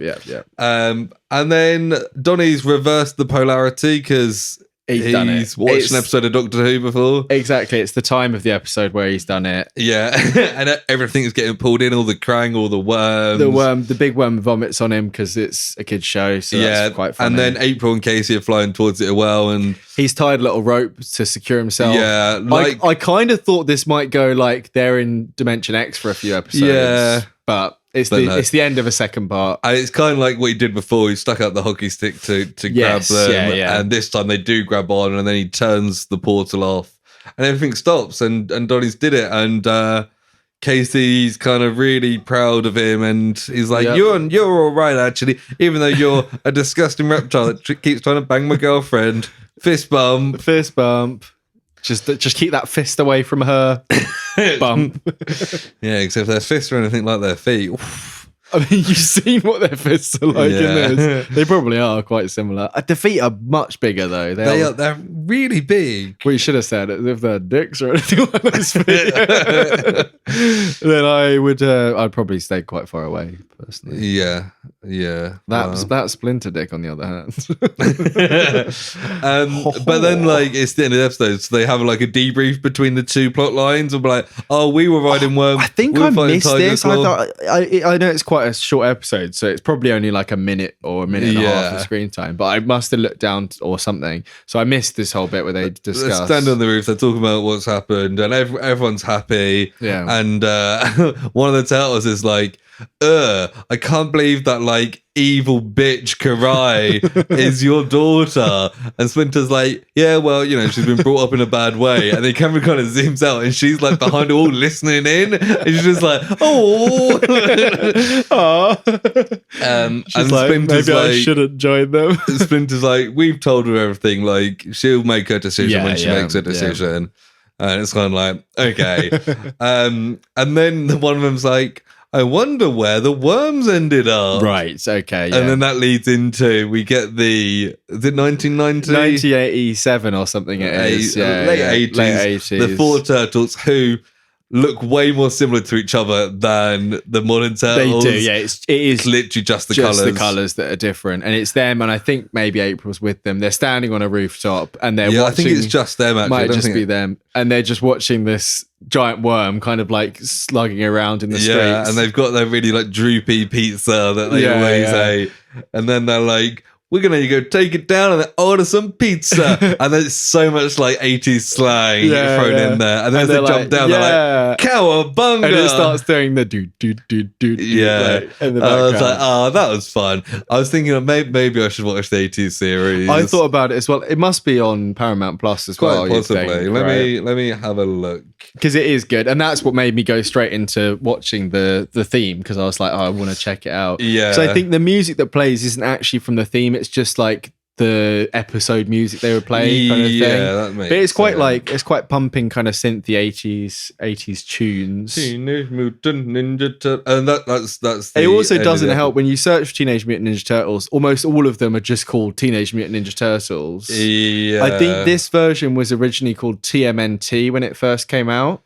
And then Donnie's reversed the polarity because he's watched an episode of Doctor Who before. Exactly. It's the time of the episode where he's done it. Yeah. And everything is getting pulled in, all the Krang, all the worms. The big worm vomits on him because it's a kid's show. So that's quite funny. And then April and Casey are flying towards it as well. And he's tied a little rope to secure himself. Yeah. I kind of thought this might go like they're in Dimension X for a few episodes. Yeah. But it's the end of a second part. And it's kind of like what he did before. He stuck out the hockey stick to grab them. And this time they do grab on, and then he turns the portal off and everything stops, and Donnie's did it. And Casey's kind of really proud of him, and he's like, you're all right, actually, even though you're a disgusting reptile that keeps trying to bang my girlfriend. Fist bump. Just keep that fist away from her. Bump. Yeah, except their fists are anything like their feet. Oof. I mean, you've seen what their fists are like in this. They probably are quite similar. The feet are much bigger, though. They're really big. Well, you should have said it if they're dicks or anything like those feet. Then I'd probably stay quite far away, personally. Yeah. Yeah. That's Splinter Dick on the other hand. But then like it's the end of the episode, so they have like a debrief between the two plot lines and be like, oh, we were riding worm. I think I missed this. I thought I know it's quite a short episode, so it's probably only like a minute or a minute and a half of screen time, but I must have looked down or something. So I missed this whole bit where they discuss. They stand on the roof, they're talking about what's happened, and everyone's happy. Yeah. And one of the turtles is like, I can't believe that like evil bitch Karai is your daughter. And Splinter's like, yeah, well, you know, she's been brought up in a bad way. And the camera kind of zooms out and she's like behind the wall listening in. And she's just like, oh. And like, Splinter's maybe like, I shouldn't join them. Splinter's like, we've told her everything. Like, she'll make her decision when she makes her decision. And it's kind of like, okay. And then one of them's like, I wonder where the worms ended up. Right, okay. Yeah. And then that leads into, we get is it 1990? 1987 or something it is. Late 80s. The four turtles who look way more similar to each other than the modern turtles. They do, yeah. It is literally just the colours that are different. And it's them, and I think maybe April's with them. They're standing on a rooftop and they're watching. I think it's just them, actually. Might just be them. And they're just watching this giant worm kind of like slugging around in the streets. Yeah, and they've got their really like droopy pizza that they always say. And then they're like, we're going to go take it down and order some pizza. And there's so much like 80s slang thrown in there. And then as they jump down, they're like, cowabunga. And it starts doing the do. Yeah. Like, in the background. I was like, oh, that was fun. I was thinking maybe I should watch the 80s series. I thought about it as well. It must be on Paramount Plus as well. Quite possibly. Think, let me have a look. Because it is good. And that's what made me go straight into watching the theme, because I was like, oh, I want to check it out. Yeah. So I think the music that plays isn't actually from the theme. It's just like the episode music they were playing kind of thing. Yeah, that makes But it's quite sense. like, it's quite pumping kind of synthy 80s tunes. Teenage Mutant Ninja Turtles. And that's the it also end doesn't of help when you search for Teenage Mutant Ninja Turtles, almost all of them are just called Teenage Mutant Ninja Turtles. Yeah. I think this version was originally called TMNT when it first came out,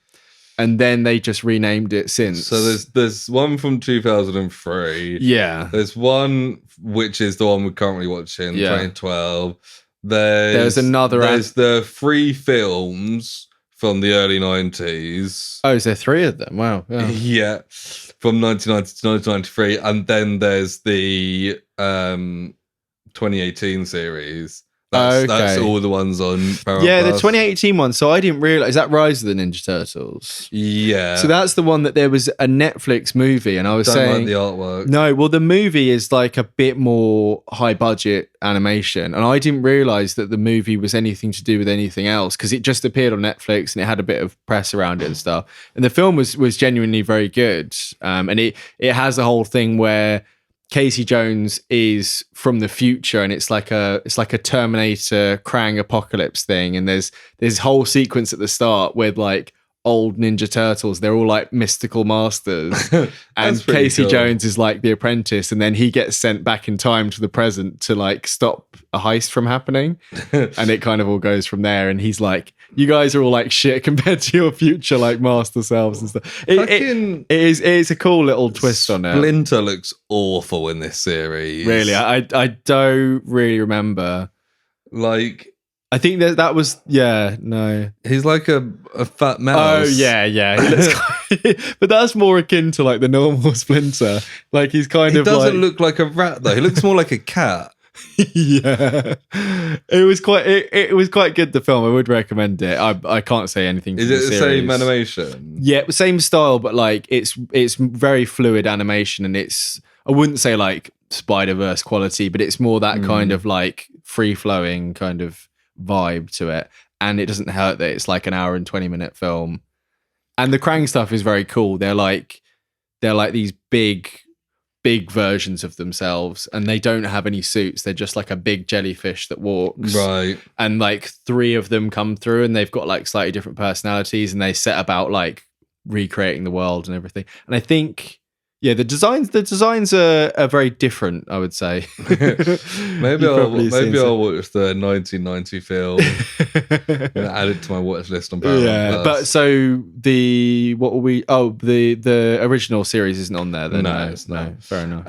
and then they just renamed it since. So there's one from 2003. Yeah. There's one which is the one we're currently watching, 2012. There's another. There's the 3 films from the early 90s. Oh, is there 3 of them? Wow. Yeah. From 1990 to 1993. And then there's the 2018 series. That's all the ones on Paramount Yeah, the Plus. 2018 one. So I didn't realize, is that Rise of the Ninja Turtles? Yeah. So that's the one that there was a Netflix movie, and I was saying like the artwork. No, well, the movie is like a bit more high budget animation, and I didn't realize that the movie was anything to do with anything else, because it just appeared on Netflix and it had a bit of press around it and stuff. And the film was genuinely very good, and it has a whole thing where Casey Jones is from the future, and it's like a Terminator Krang apocalypse thing, and there's this whole sequence at the start with like old Ninja Turtles. They're all like mystical masters, and Casey Jones is like the apprentice, and then he gets sent back in time to the present to like stop a heist from happening, and it kind of all goes from there. And he's like, you guys are all like shit compared to your future like master selves and stuff. It is a cool little twist on it. Splinter looks awful in this series. Really, I don't really remember. Like, I think that was no. He's like a fat mouse. Oh yeah. He looks quite, but that's more akin to like the normal Splinter. Like he doesn't look like a rat though. He looks more like a cat. Yeah, it was quite good, the film. I would recommend it. I can't say anything. Is it the same animation? Yeah, same style, but like it's very fluid animation, and I wouldn't say like Spider-Verse quality, but it's more that kind of like free flowing kind of vibe to it. And it doesn't hurt that it's like an hour and 20-minute film. And the Krang stuff is very cool. They're like these big versions of themselves, and they don't have any suits. They're just like a big jellyfish that walks. Right. And like 3 of them come through, and they've got like slightly different personalities, and they set about like recreating the world and everything. And I think Yeah, the designs are very different, I would say. maybe I'll watch the 1990 film and add it to my watch list on Paramount Plus. But so the original series isn't on there then? No, it's not. No, fair enough.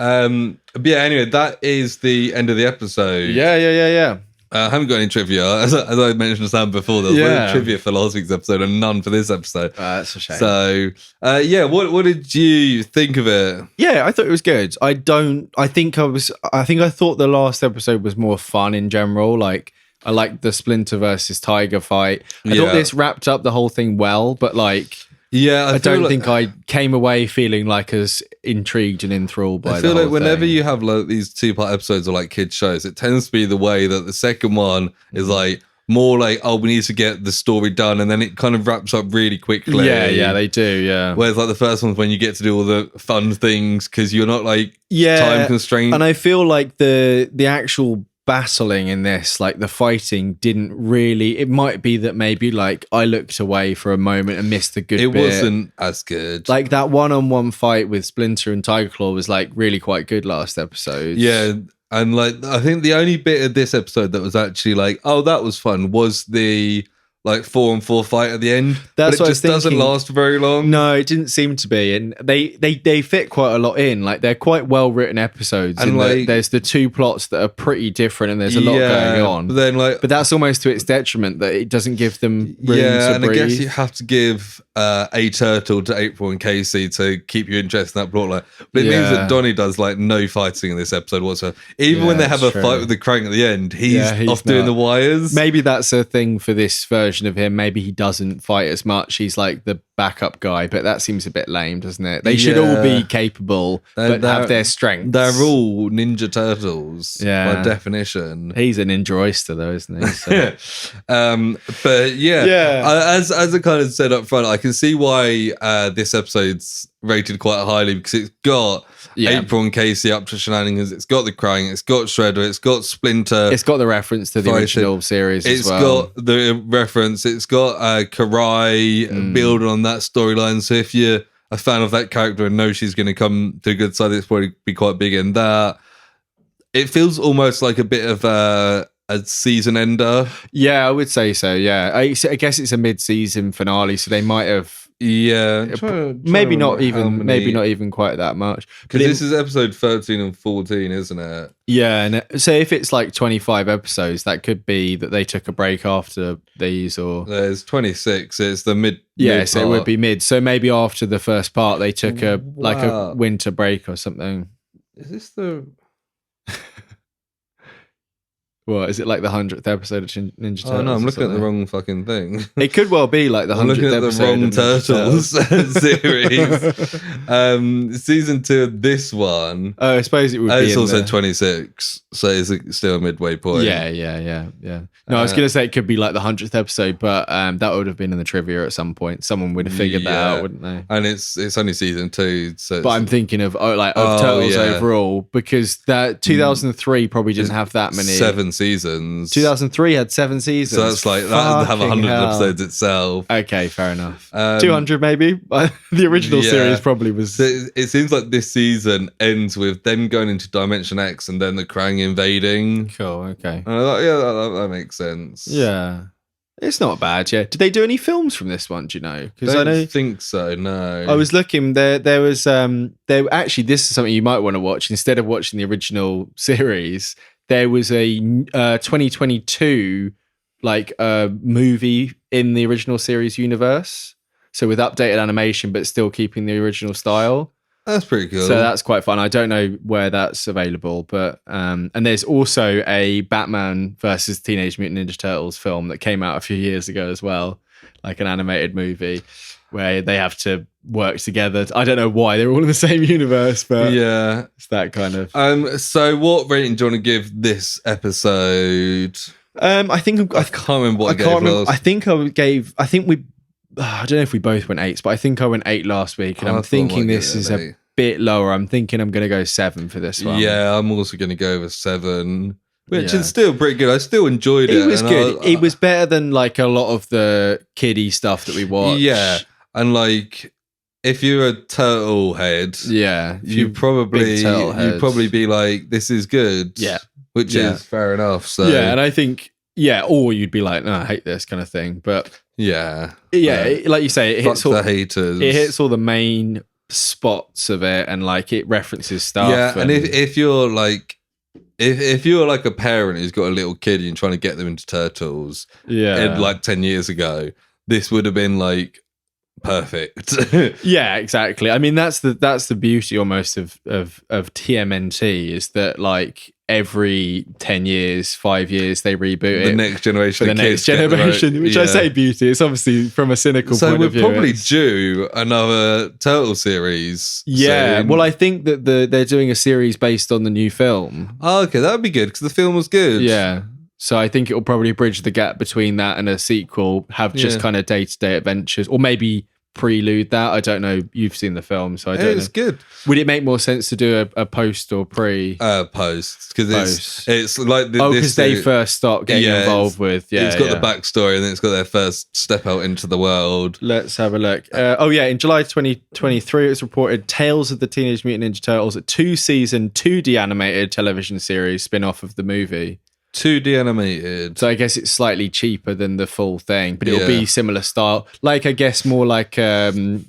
But yeah, anyway, that is the end of the episode. Yeah. I haven't got any trivia. As I mentioned to Sam before, there was no trivia for last week's episode and none for this episode. That's a shame. So, what did you think of it? Yeah, I thought it was good. I think I thought the last episode was more fun in general. Like, I liked the Splinter versus Tiger fight. I thought this wrapped up the whole thing well, but like... Yeah, I don't think I came away feeling like as intrigued and enthralled by. I feel like whenever you have like these 2-part episodes or like kids shows, it tends to be the way that the second one is like more like, oh, we need to get the story done, and then it kind of wraps up really quickly. Yeah, they do. Yeah. Whereas like the first one's when you get to do all the fun things because you're not like time constrained. And I feel like the actual battling in this, like the fighting didn't really, it might be that maybe like I looked away for a moment and missed the good bit. It wasn't as good. Like that one-on-one fight with Splinter and Tiger Claw was like really quite good last episode. Yeah, and like I think the only bit of this episode that was actually like, oh, that was fun was the like 4-on-4 fight at the end. That's but it just doesn't last very long. No, it didn't seem to be, and they fit quite a lot in. Like they're quite well written episodes, and like there's the two plots that are pretty different, and there's a lot going on. But then but that's almost to its detriment that it doesn't give them room to and breathe. I guess you have to give a turtle to April and Casey to keep you interested in that plot line. But it means that Donny does like no fighting in this episode whatsoever. Even when they have a fight with the Crank at the end, he's off doing the wires. Maybe that's a thing for this version of him. Maybe he doesn't fight as much. He's like the backup guy, but that seems a bit lame, doesn't it? They should all be capable, but have their strengths. They're all Ninja Turtles, by definition. He's a Ninja Oyster, though, isn't he? So. But as I kind of said up front, I can see why this episode's rated quite highly because it's got April and Casey up to shenanigans. It's got the crying. It's got Shredder. It's got Splinter. It's got the reference to the original series as well. It's got the reference. It's got Karai building on that storyline. So if you're a fan of that character and know she's going to come to a good side, it's probably be quite big in that. It feels almost like a bit of a season ender. Yeah, I would say so. Yeah, I guess it's a mid-season finale, so they might have. Yeah, maybe not even quite that much. Because this is episode 13 and 14, isn't it? Yeah, and so if it's like 25 episodes, that could be that they took a break after these, or there's 26. It's the mid. Yeah, mid so part. It would be mid. So maybe after the first part, they took a winter break or something. Is this the? What, is it like the 100th episode of Ninja Turtles? Oh no, I'm looking at the wrong fucking thing. It could well be like the 100th episode. I'm looking at the wrong Turtles series. Season 2 of this one. Oh, I suppose it would be. It's also 26, so it's still a midway point. Yeah. No, I was going to say it could be like the 100th episode, but that would have been in the trivia at some point. Someone would have figured that out, wouldn't they? And it's only season 2, so. But I'm thinking of Turtles overall, because that 2003 probably didn't have that many. 7 seasons. 2003 had 7 seasons. So that's like that would have 100 episodes itself. Okay, fair enough. 200 maybe. The original series probably was. So it seems like this season ends with them going into Dimension X and then the Krang invading. Cool. Okay. And I thought, that makes sense. Yeah. It's not bad, yeah. Did they do any films from this one, do you know? Because I don't think so, no. I was looking, there was actually, this is something you might want to watch instead of watching the original series. There was a 2022 movie in the original series universe. So with updated animation, but still keeping the original style. That's pretty cool. So that's quite fun. I don't know where that's available, but and there's also a Batman versus Teenage Mutant Ninja Turtles film that came out a few years ago as well, like an animated movie where they have to work together. I don't know why they're all in the same universe, but yeah, it's that kind of. So what rating do you want to give this episode? I can't remember what I gave last. I think we. I don't know if we both went 8s, but I think I went 8 last week, and I'm thinking this is a bit lower. I'm thinking I'm going to go 7 for this one. Yeah, I'm also going to go with 7, which is still pretty good. I still enjoyed it. It was good. It was better than like a lot of the kiddie stuff that we watched. Yeah, and like if you're a turtle head, you'd probably be like, this is good. Yeah. Which is fair enough. So yeah, and I think or you'd be like, no, I hate this kind of thing. But like you say, it hits all the haters. It hits all the main spots of it, and like it references stuff. Yeah, and if you're like if you're like a parent who's got a little kid and you're trying to get them into Turtles, like 10 years ago, this would have been like perfect. Yeah, exactly. I mean, that's the beauty almost of TMNT, is that like every 10 years, 5 years, they reboot it. The next generation. For the next generation, which I say beauty, it's obviously from a cynical point of view. So we're probably due another Turtle series. Yeah, soon. well, I think that they're doing a series based on the new film. Oh, okay, that would be good, because the film was good. Yeah. So I think it will probably bridge the gap between that and a sequel, have just kind of day-to-day adventures, or maybe prelude that. I don't know. You've seen the film, so I don't know. It's good. Would it make more sense to do a post or pre? Post, because it's like because they first start getting involved with. It's got the backstory, and then it's got their first step out into the world. Let's have a look. In July 2023, it was reported Tales of the Teenage Mutant Ninja Turtles, a 2-season 2D animated television series spin-off of the movie. 2D animated. So I guess it's slightly cheaper than the full thing, but it'll be similar style. Like, I guess more like Teen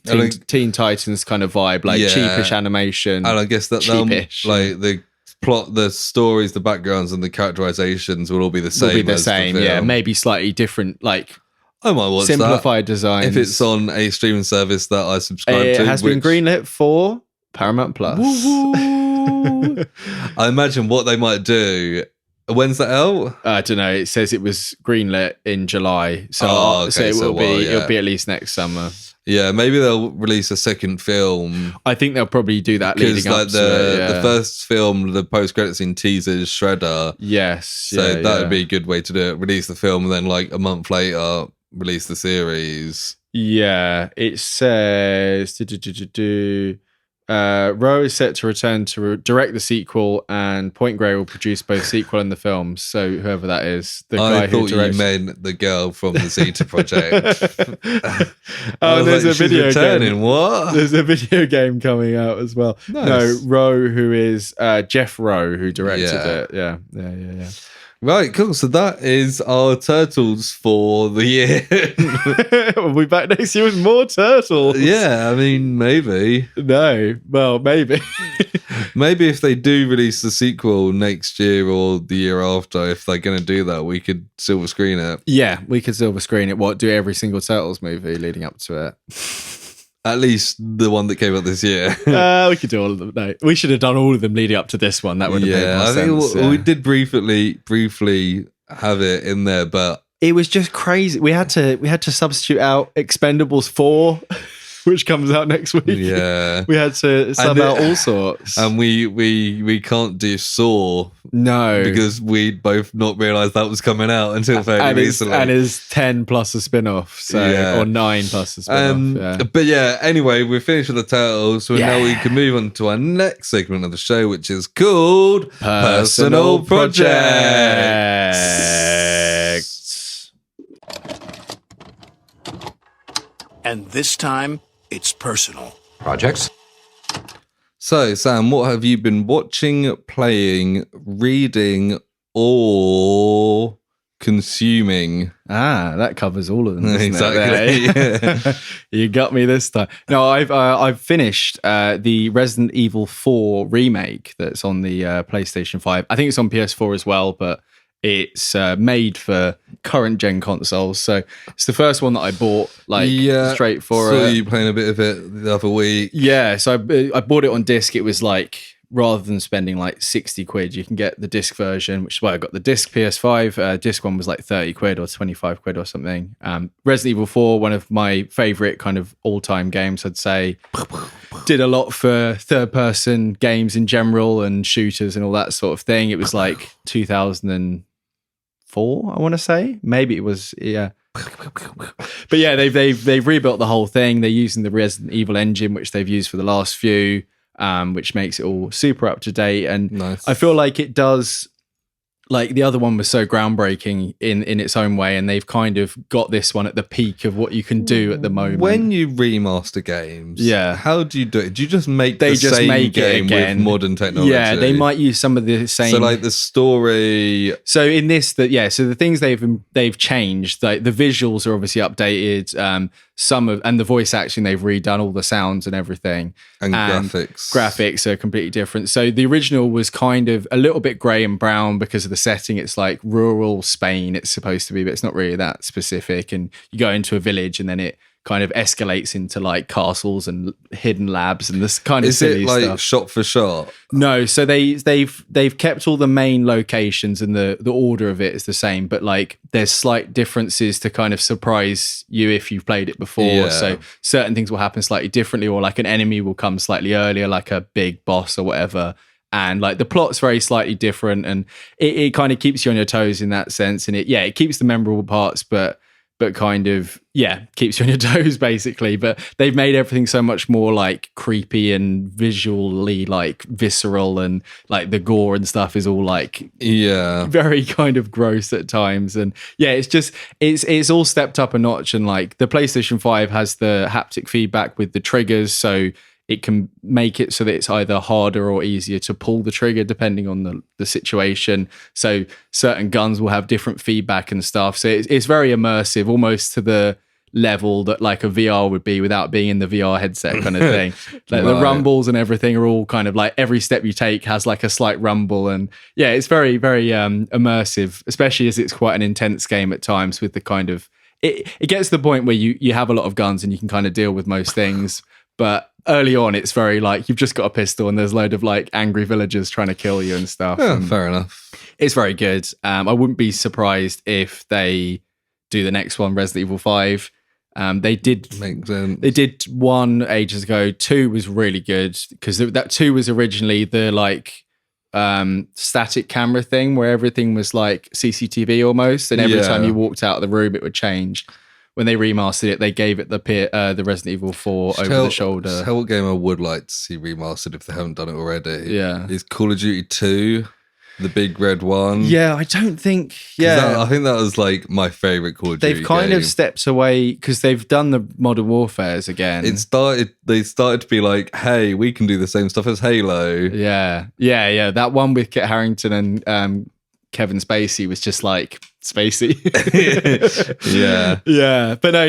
Titans kind of vibe, like cheapish animation. And I guess that cheapish. Like the plot, the stories, the backgrounds, and the characterizations will all be the same. Will be the same, maybe slightly different, like I might watch simplified designs. If it's on a streaming service that I subscribe to. It has been greenlit for Paramount Plus. I imagine what they might do. When's that out? I don't know. It says it was greenlit in July, so it will be. It'll be at least next summer. Yeah, maybe they'll release a second film. I think they'll probably do that leading up to the first film, the post-credit scene teasers Shredder. Yes, so that would be a good way to do it. Release the film, and then like a month later, release the series. Yeah, it says. Rowe is set to return to direct the sequel, and Point Grey will produce both sequel and the films. So whoever that is, the guy who directs. You meant the girl from the Zeta Project. There's a video game. What? There's a video game coming out as well. Nice. No, Rowe, who is Jeff Rowe, who directed it. Yeah. Right, cool. So that is our Turtles for the year. We'll be back next year with more Turtles. Yeah, I mean, maybe. No, well, maybe. Maybe if they do release the sequel next year or the year after, if they're going to do that, we could silver screen it. Yeah, we could silver screen it. Do every single Turtles movie leading up to it. At least the one that came out this year. We could do all of them. No, we should have done all of them leading up to this one. That would have made more sense. We did briefly have it in there, but it was just crazy. We had to substitute out Expendables 4, which comes out next week. Yeah, we had to sub out all sorts, and we can't do Saw. No, because we both not realised that was coming out until fairly recently. And is 10 plus a spin-off, or 9 plus a spin-off. But anyway, we're finished with the Turtles, so now we can move on to our next segment of the show, which is called Personal Projects. And this time, it's personal. Projects? So, Sam, what have you been watching, playing, reading, or consuming? That covers all of them. Exactly. You got me this time. No, I've finished the Resident Evil 4 remake that's on the PlayStation 5. I think it's on PS4 as well, but it's made for current gen consoles. So it's the first one that I bought, straight for it. So you playing a bit of it the other week? Yeah, so I bought it on disc. It was like, rather than spending like 60 quid, you can get the disc version, which is why I got the disc PS5. Disc one was like 30 quid or 25 quid or something. Resident Evil 4, one of my favorite kind of all-time games, I'd say. Did a lot for third-person games in general and shooters and all that sort of thing. It was like 2004, I want to say. Maybe it was, But yeah, they've rebuilt the whole thing. They're using the Resident Evil engine, which they've used for the last few, which makes it all super up to date. And nice. I feel like it does like the other one was so groundbreaking in its own way, and they've kind of got this one at the peak of what you can do at the moment. When you remaster games, how do you do it? Do you just make the same game with modern technology? Yeah, they might use some of the same. So like the story. So in this, so the things they've changed. Like the visuals are obviously updated. And the voice acting, they've redone all the sounds and everything. And graphics. Graphics are completely different. So the original was kind of a little bit grey and brown because of the setting. It's like rural Spain, it's supposed to be, but it's not really that specific. And you go into a village and then it kind of escalates into like castles and hidden labs and this kind of silly stuff. Is it like shot for shot? No, so they've kept all the main locations and the order of it is the same, but like there's slight differences to kind of surprise you if you've played it before. Yeah. So certain things will happen slightly differently, or like an enemy will come slightly earlier, like a big boss or whatever. And like the plot's very slightly different, and it kind of keeps you on your toes in that sense. And it keeps the memorable parts, but kind of, keeps you on your toes basically. But they've made everything so much more like creepy and visually like visceral, and like the gore and stuff is all like very kind of gross at times. And it's all stepped up a notch. And like the PlayStation 5 has the haptic feedback with the triggers, so it can make it so that it's either harder or easier to pull the trigger depending on the situation. So certain guns will have different feedback and stuff. So it's very immersive, almost to the level that like a VR would be without being in the VR headset kind of thing. Like the rumbles and everything are all kind of like every step you take has like a slight rumble. And it's very, very immersive, especially as it's quite an intense game at times with the kind of, it gets to the point where you have a lot of guns and you can kind of deal with most things. But early on, it's very like you've just got a pistol and there's a load of like angry villagers trying to kill you and stuff. Yeah, fair enough. It's very good. I wouldn't be surprised if they do the next one, Resident Evil 5. They did. Makes sense. They did one ages ago. 2 was really good because that 2 was originally the like static camera thing where everything was like CCTV almost, and every time you walked out of the room, it would change. When they remastered it, they gave it the Resident Evil 4 over the shoulder. Tell what game I would like to see remastered if they haven't done it already. Yeah. Is Call of Duty 2, the big red one. Yeah, I don't think... Yeah. I think that was like my favourite Call of Duty They've kind of stepped away because they've done the Modern Warfares again. They started to be like, hey, we can do the same stuff as Halo. Yeah. That one with Kit Harington and Kevin Spacey was just like spacey. yeah, but no,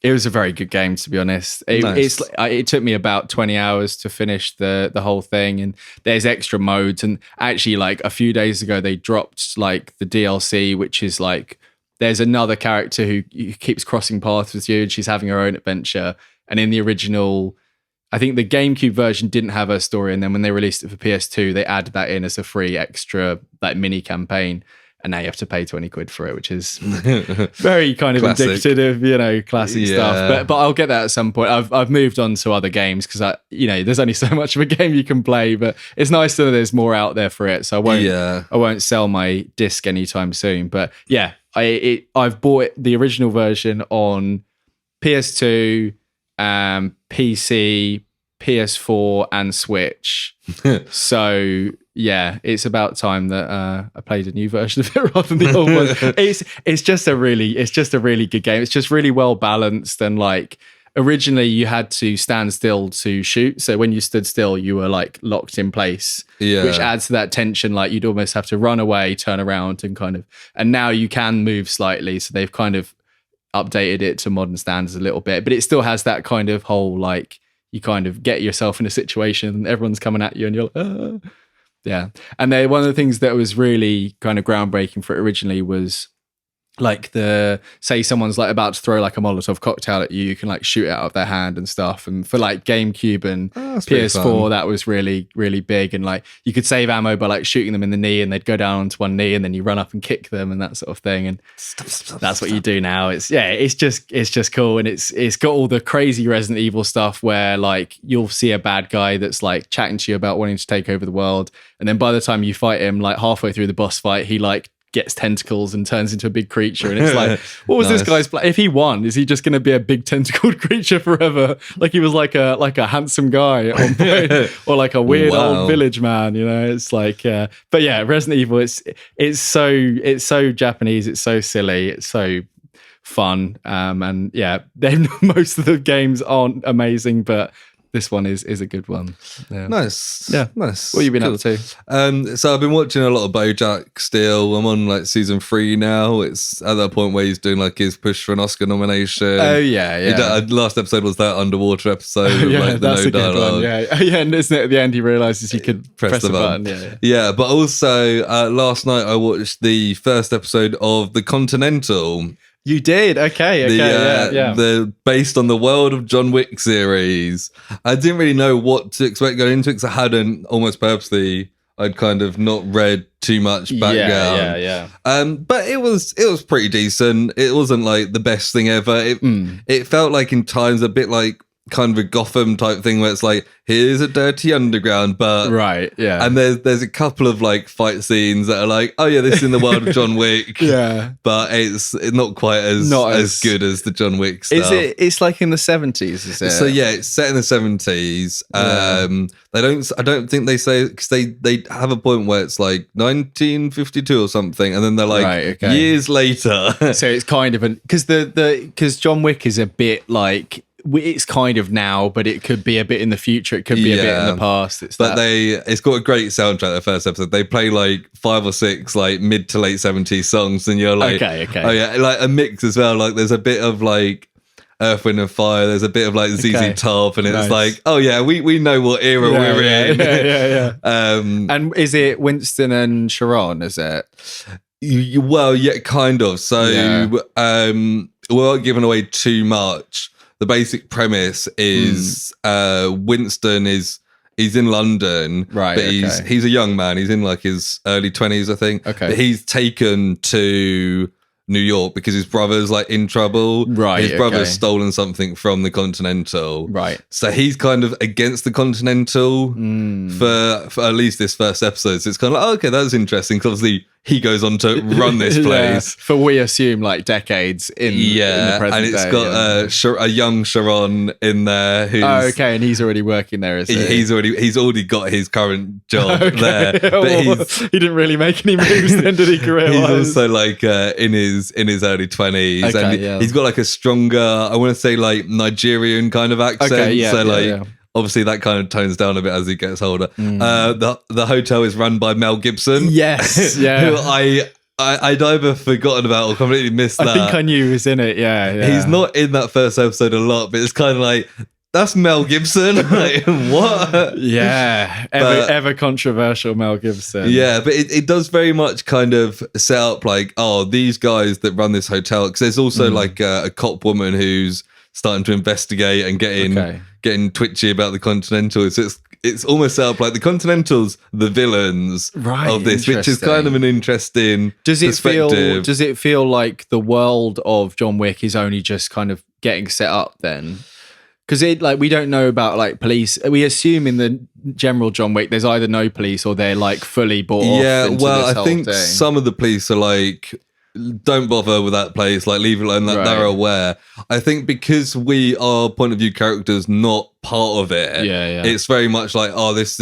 it was a very good game, to be honest. It took me about 20 hours to finish the whole thing, and there's extra modes. And actually, like a few days ago, they dropped like the DLC, which is like there's another character who keeps crossing paths with you, and she's having her own adventure. And in the original, I think the GameCube version didn't have her story, and then when they released it for PS2, they added that in as a free extra like mini campaign, and now you have to pay 20 quid for it, which is very kind of indicative of, classic stuff. But I'll get that at some point. I've moved on to other games because there's only so much of a game you can play, but it's nice to know there's more out there for it. So I won't sell my disc anytime soon. But yeah, I've bought the original version on PS2, PC, PS4 and Switch. So yeah, it's about time that I played a new version of it rather than the old one. It's just a really good game. It's just really well balanced, and like originally you had to stand still to shoot. So when you stood still, you were like locked in place, which adds to that tension. Like you'd almost have to run away, turn around, and now you can move slightly. So they've kind of updated it to modern standards a little bit, but it still has that kind of whole like you kind of get yourself in a situation and everyone's coming at you and you're like, yeah. And then one of the things that was really kind of groundbreaking for it originally was like say someone's like about to throw like a Molotov cocktail at you, you can like shoot it out of their hand and stuff. And for like GameCube and PS4, that was really, really big. And like you could save ammo by like shooting them in the knee, and they'd go down onto one knee, and then you run up and kick them and that sort of thing. And that's what you do now. It's just cool. And it's got all the crazy Resident Evil stuff where like you'll see a bad guy that's like chatting to you about wanting to take over the world, and then by the time you fight him, like halfway through the boss fight, he like gets tentacles and turns into a big creature, and it's like, what was this guy's plan? If he won, is he just going to be a big tentacled creature forever? Like he was like a handsome guy at one point, or like a weird old village man, you know? It's like, but yeah, Resident Evil, it's so Japanese, it's so silly, it's so fun, and yeah, most of the games aren't amazing, but this one is a good one. Yeah. Nice. What have you been up to? So I've been watching a lot of BoJack still. I'm on like season 3 now. It's at that point where he's doing like his push for an Oscar nomination. Oh yeah. Last episode was that underwater episode with like the that's no a good dialogue. one. Yeah, and isn't it at the end he realizes he could press the button. Yeah, but also last night I watched the first episode of The Continental. You did? Okay. The based on the World of John Wick series. I didn't really know what to expect going into it because I hadn't, almost purposely, I'd kind of not read too much background. Yeah. But it was pretty decent. It wasn't like the best thing ever. It felt like in times a bit like kind of a Gotham type thing where it's like, here's a dirty underground, but right, yeah. And there's a couple of like fight scenes that are like, oh yeah, this is in the world of John Wick. Yeah. But it's not quite as good as the John Wick stuff. It's like in the 70s, is it? So yeah, it's set in the 70s. I don't think they say, because they have a point where it's like 1952 or something, and then they're like years later. So it's kind of because John Wick is a bit like, it's kind of now, but it could be a bit in the future. It could be a bit in the past. It's got a great soundtrack. The first episode, they play like 5 or 6 like mid to late 70s songs, and you're like, okay. Oh yeah, like a mix as well. Like there's a bit of like Earth, Wind and Fire. There's a bit of like ZZ Top, and it's like, oh yeah, we know what era we're in. Yeah. And is it Winston and Sharon? Is it? Well, yeah, kind of. So we won't giving away too much. The basic premise is Winston he's in London, right? But he's a young man. He's in like his early 20s, I think. Okay, but he's taken to New York because his brother's like in trouble. Right, his brother's stolen something from the Continental. Right, so he's kind of against the Continental for at least this first episode. So it's kind of like, okay, that's interesting because obviously he goes on to run this place for, we assume, like decades in the present and it's day, got a young Sharon in there who's and he's already working there, is he? He's already got his current job there, but he didn't really make any moves then, did he? He's also like in his early 20s, and he's got like a stronger, I want to say like Nigerian kind of accent. Obviously, that kind of tones down a bit as he gets older. The hotel is run by Mel Gibson. Yes, yeah. Who I'd either forgotten about or completely missed that. I think I knew he was in it, yeah. He's not in that first episode a lot, but it's kind of like, that's Mel Gibson. Like, what? Yeah, ever controversial Mel Gibson. Yeah, but it does very much kind of set up like, oh, these guys that run this hotel, because there's also like a cop woman who's starting to investigate and getting twitchy about the Continental. So it's almost set up like the Continental's the villains of this, which is kind of an interesting perspective. Does it feel like the world of John Wick is only just kind of getting set up then? Because we don't know about like police. We assume in the general John Wick, there's either no police or they're like fully bought off. Yeah, well, I think thing. some of the police are like, don't bother with that place, like leave it alone, they're aware. I think because we are point of view characters, not part of it, it's very much like, oh, this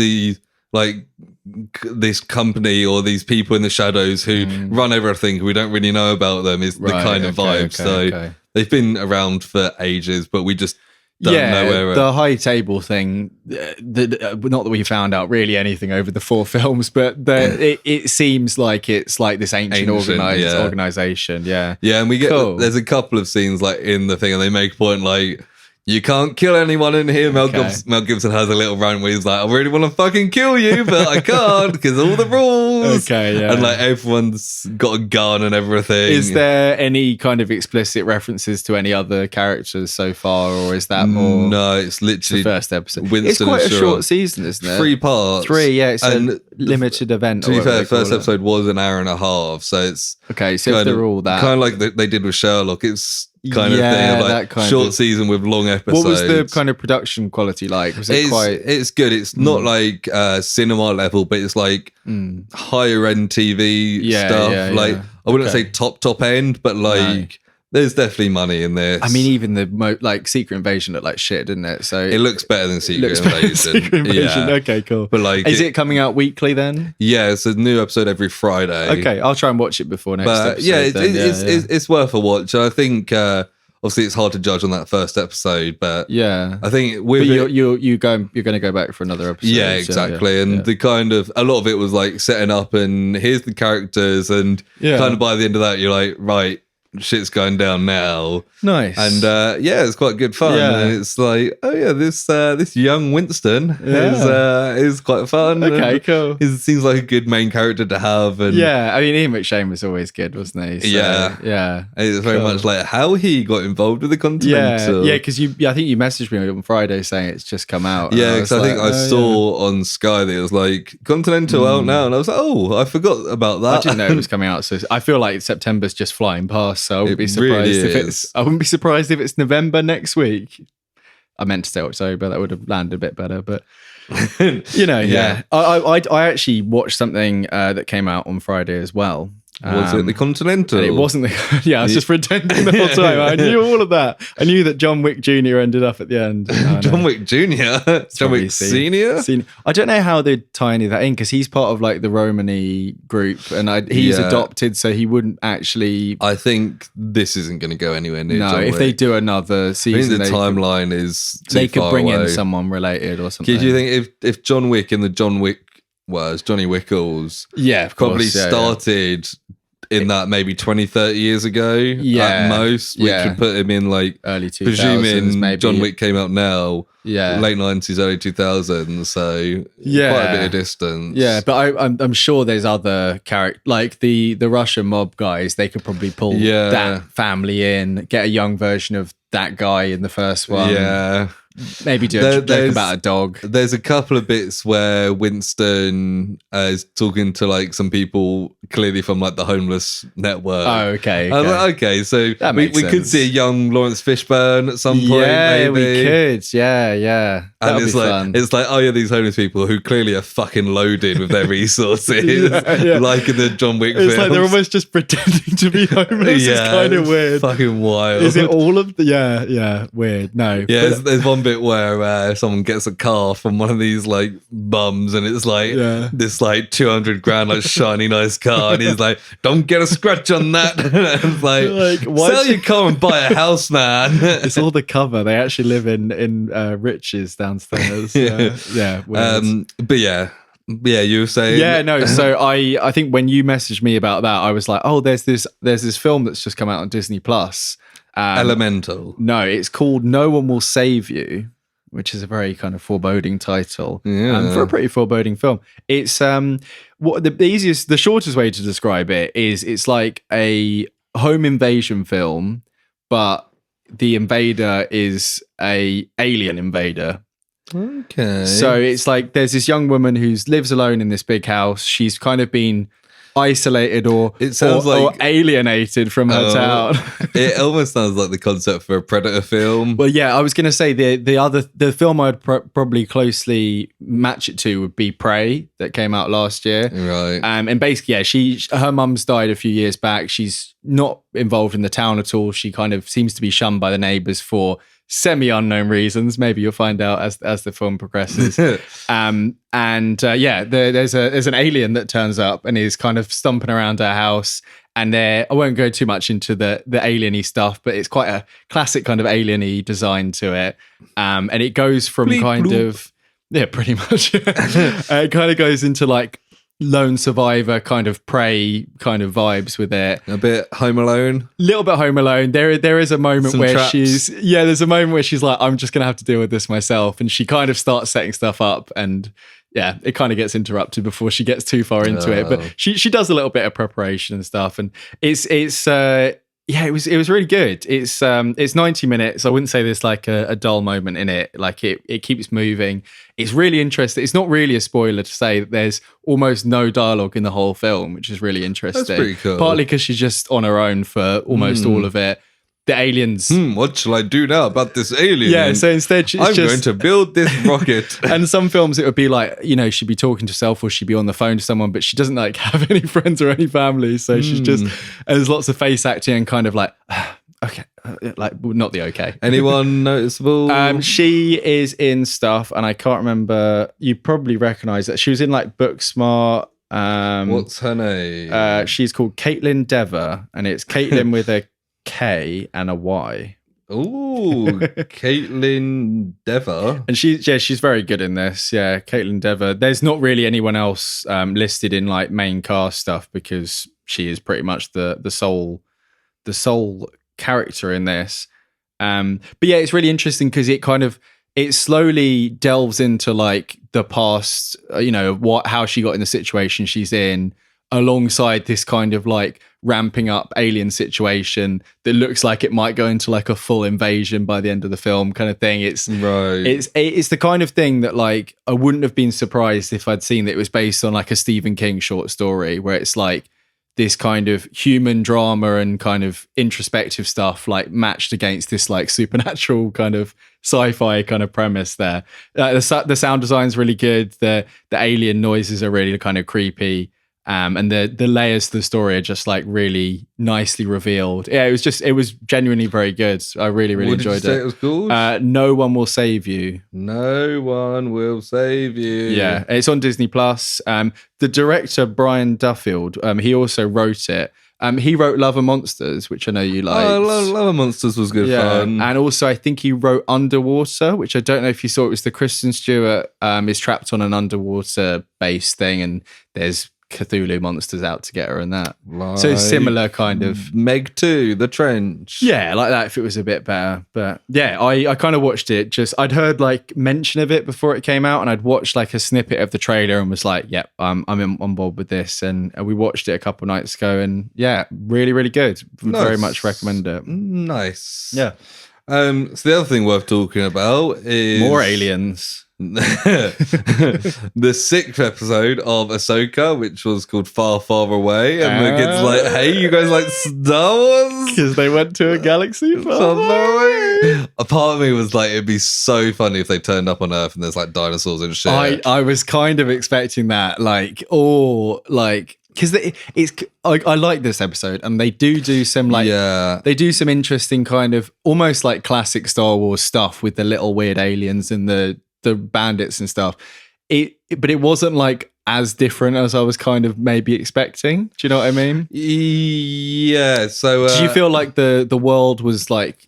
company or these people in the shadows who run everything, we don't really know about them, is the kind of vibe. They've been around for ages, but we just don't know where the high table thing, not that we found out really anything over the 4 films, but it seems like it's like this ancient organization. Yeah, and we get there's a couple of scenes like in the thing, and they make a point like, you can't kill anyone in here. Mel Gibson has a little rant where he's like, I really want to fucking kill you, but I can't because all the rules. And like everyone's got a gun and everything. Is there any kind of explicit references to any other characters so far, or is that more? No, it's literally the first episode. Winston, it's quite a short season, isn't it? 3 parts. 3, yeah. It's a limited event. To be fair, first episode was an hour and a half, so it's so if they're all that, kind of like they did with Sherlock. It's kind of thing, of like short season with long episodes. What was the kind of production quality like? Was it It's good. It's not like cinema level, but it's like higher end TV stuff. I wouldn't say top end, but like there's definitely money in this. I mean, even the like Secret Invasion looked like shit, didn't it? So it looks better than Secret Invasion. Yeah. Okay, cool. But like, is it coming out weekly then? Yeah, it's a new episode every Friday. Okay, I'll try and watch it before next episode. Yeah, it's worth a watch. I think obviously it's hard to judge on that first episode, but yeah, I think you're going to go back for another episode. Yeah, exactly. And the kind of a lot of it was like setting up, and here's the characters, and kind of by the end of that, you're like, right, shit's going down now. Nice. And it's quite good fun. Yeah. And it's like, oh yeah, this young Winston is quite fun. Okay, cool. He seems like a good main character to have. And I mean, Ian McShane was always good, wasn't he? So, yeah. And it's very much like how he got involved with the Continental. Yeah, because I think you messaged me on Friday saying it's just come out. Yeah, because I think I saw on Sky that it was like Continental out now, and I was like, oh, I forgot about that. I didn't know it was coming out, so I feel like September's just flying past. So I wouldn't be surprised I wouldn't be surprised if it's November next week. I meant to say October, that would have landed a bit better, but I actually watched something that came out on Friday as well. Was it the Continental? It wasn't I was just pretending the whole time. I knew all of that. I knew that John Wick Jr. ended up at the end. John Wick Jr.? John Wick Senior? I don't know how they'd tie any of that in, because he's part of like the Romany group, and he's adopted, so he wouldn't actually... I think this isn't going to go anywhere near John Wick. If they do another season... I think the timeline is too they could far bring away. in someone related or something. Do you think if John Wick and the John Wick was Johnny Wickles probably started in that maybe 20, 30 years ago at most, which would put him in like early 2000s, presuming maybe. John Wick came out now, late 90s, early 2000s, so quite a bit of distance. Yeah, but I'm sure there's other characters, like the Russian mob guys, they could probably pull that family in, get a young version of that guy in the first one. Yeah. Maybe do a joke about a dog. There's a couple of bits where Winston is talking to like some people clearly from like the homeless network. Oh, okay. Okay, so we could see a young Lawrence Fishburne at some point. Yeah, maybe. we could. Yeah. And it's like, oh yeah, these homeless people who clearly are fucking loaded with their resources, like in the John Wick films. It's like they're almost just pretending to be homeless. It's kind of weird. Fucking wild. Is it all of the? Yeah, weird. No. Yeah, there's one bit where someone gets a car from one of these like bums, and it's like this like 200 grand like shiny nice car, and he's like, don't get a scratch on that. And it's like sell your car and buy a house, man. It's all the cover. They actually live in riches downstairs. Weird. But yeah, you were saying. Yeah, no. So I think when you messaged me about that, I was like, oh, there's this film that's just come out on Disney Plus. Elemental. No, it's called No One Will Save You, which is a very kind of foreboding title for a pretty foreboding film. It's the shortest way to describe it is it's like a home invasion film, but the invader is a alien invader. Okay. So it's like there's this young woman who lives alone in this big house. She's kind of been isolated or alienated from her town. It almost sounds like the concept for a Predator film. Well, yeah, I was going to say the film I'd probably closely match it to would be Prey that came out last year. Right. And basically, her mum's died a few years back. She's not involved in the town at all. She kind of seems to be shunned by the neighbors for semi-unknown reasons. Maybe you'll find out as the film progresses. There's an alien that turns up and is kind of stomping around our house. And I won't go too much into the alien-y stuff, but it's quite a classic kind of alien-y design to it. And it goes from pretty much. It kind of goes into like lone survivor kind of Prey kind of vibes with it. A bit Home Alone. Little bit Home Alone. There is a moment Some where traps. there's a moment where she's like, I'm just gonna have to deal with this myself, and she kind of starts setting stuff up, and it kind of gets interrupted before she gets too far into it. But she does a little bit of preparation and stuff, and it was really good. It's 90 minutes. I wouldn't say there's like a dull moment in it. Like it keeps moving. It's really interesting. It's not really a spoiler to say that there's almost no dialogue in the whole film, which is really interesting. That's pretty cool. Partly because she's just on her own for almost all of it. the aliens. What shall I do now about this alien? Yeah, so instead I'm going to build this rocket. And some films it would be like, she'd be talking to herself or she'd be on the phone to someone, but she doesn't like have any friends or any family. So she's just, and there's lots of face acting and kind of like, okay, like not the okay. Anyone noticeable? She is in stuff and I can't remember, you probably recognize that. She was in like Booksmart. What's her name? She's called Caitlin Dever and it's Caitlin with a K and a Y. Ooh, Caitlin Dever. And she's very good in this. Yeah, Caitlin Dever. There's not really anyone else listed in like main cast stuff because she is pretty much the sole character in this. But yeah, it's really interesting because it slowly delves into like the past, how she got in the situation she's in, alongside this kind of like ramping up alien situation that looks like it might go into like a full invasion by the end of the film kind of thing. It's the kind of thing that like I wouldn't have been surprised if I'd seen that it was based on like a Stephen King short story where it's like this kind of human drama and kind of introspective stuff like matched against this like supernatural kind of sci-fi kind of premise there. The sound design's really good. The alien noises are really kind of creepy. And the layers to the story are just like really nicely revealed. Yeah, it was genuinely very good. I really, really enjoyed it. What did you say it was called? No One Will Save You. No One Will Save You. Yeah, it's on Disney Plus. The director, Brian Duffield, he also wrote it. He wrote Love and Monsters, which I know you liked. Oh, Love and Monsters was good fun. And also I think he wrote Underwater, which I don't know if you saw. It was the Kristen Stewart is trapped on an underwater base thing and there's Cthulhu monsters out to get her and that. Like so similar kind of Meg 2, The Trench. Yeah, like that if it was a bit better. But yeah, I kind of watched it. I'd heard like mention of it before it came out and I'd watched like a snippet of the trailer and was like, yep, I'm on board with this. And we watched it a couple nights ago and yeah, really, really good. Nice. Very much recommend it. Nice. Yeah. So the other thing worth talking about is more aliens. The 6th episode of Ahsoka, which was called Far, Far Away, and the kids like, hey, you guys like Star Wars? Because they went to a galaxy far away. A part of me was like, it'd be so funny if they turned up on Earth and there's like dinosaurs and shit. I was kind of expecting that, because I like this episode and they do some they do some interesting kind of almost like classic Star Wars stuff with the little weird aliens and the bandits and stuff. But it wasn't like as different as I was kind of maybe expecting. Do you know what I mean? Yeah. So do you feel like the world was like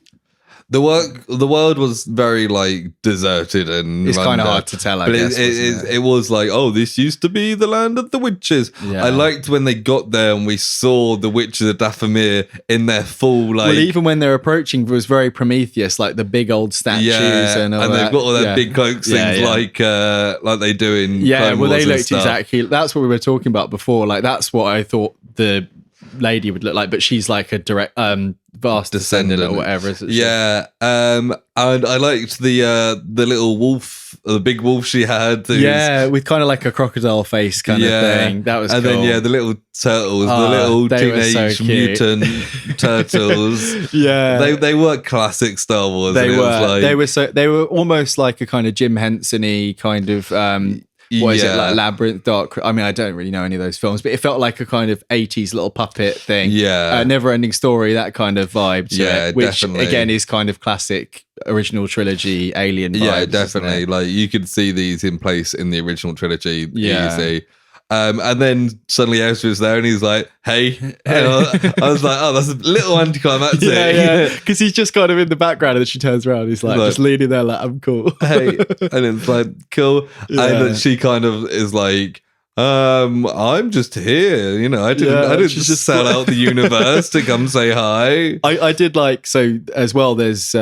the world was very like deserted and it's kind of hard to tell, but it was like, oh, this used to be the land of the witches. Yeah. I liked when they got there and we saw the witches of Dathomir in their full like. Well, even when they're approaching, it was very Prometheus, like the big old statues and all they've got all their big cloak things like they do in Clone Wars they looked stuff. exactly. That's what we were talking about before. Like that's what I thought the lady would look like, but she's like a direct vast descendant or whatever. Yeah. And I liked the little wolf, the big wolf she had. With kind of like a crocodile face kind of thing. That was and cool. Then the little turtles, the little Teenage Mutant Turtles. Yeah. They were classic Star Wars. They were. They were almost like a kind of Jim Henson-y kind of what is it, like Labyrinth, Dark? I mean, I don't really know any of those films, but it felt like a kind of 80s little puppet thing. Yeah. Never-ending story, that kind of vibe to it, which definitely. Again is kind of classic original trilogy Alien vibes. Yeah, definitely. Like you could see these in place in the original trilogy. Yeah. Easy. And then suddenly Ezra's there and he's like, hey. And I was like, oh, that's a little anticlimactic. Yeah, because he's just kind of in the background and then she turns around. He's like just leaning there like, I'm cool. Hey. And it's like, cool. Yeah. And then she kind of is like, I'm just here. You know, I didn't just sell out the universe to come say hi. I did like, so as well, there's,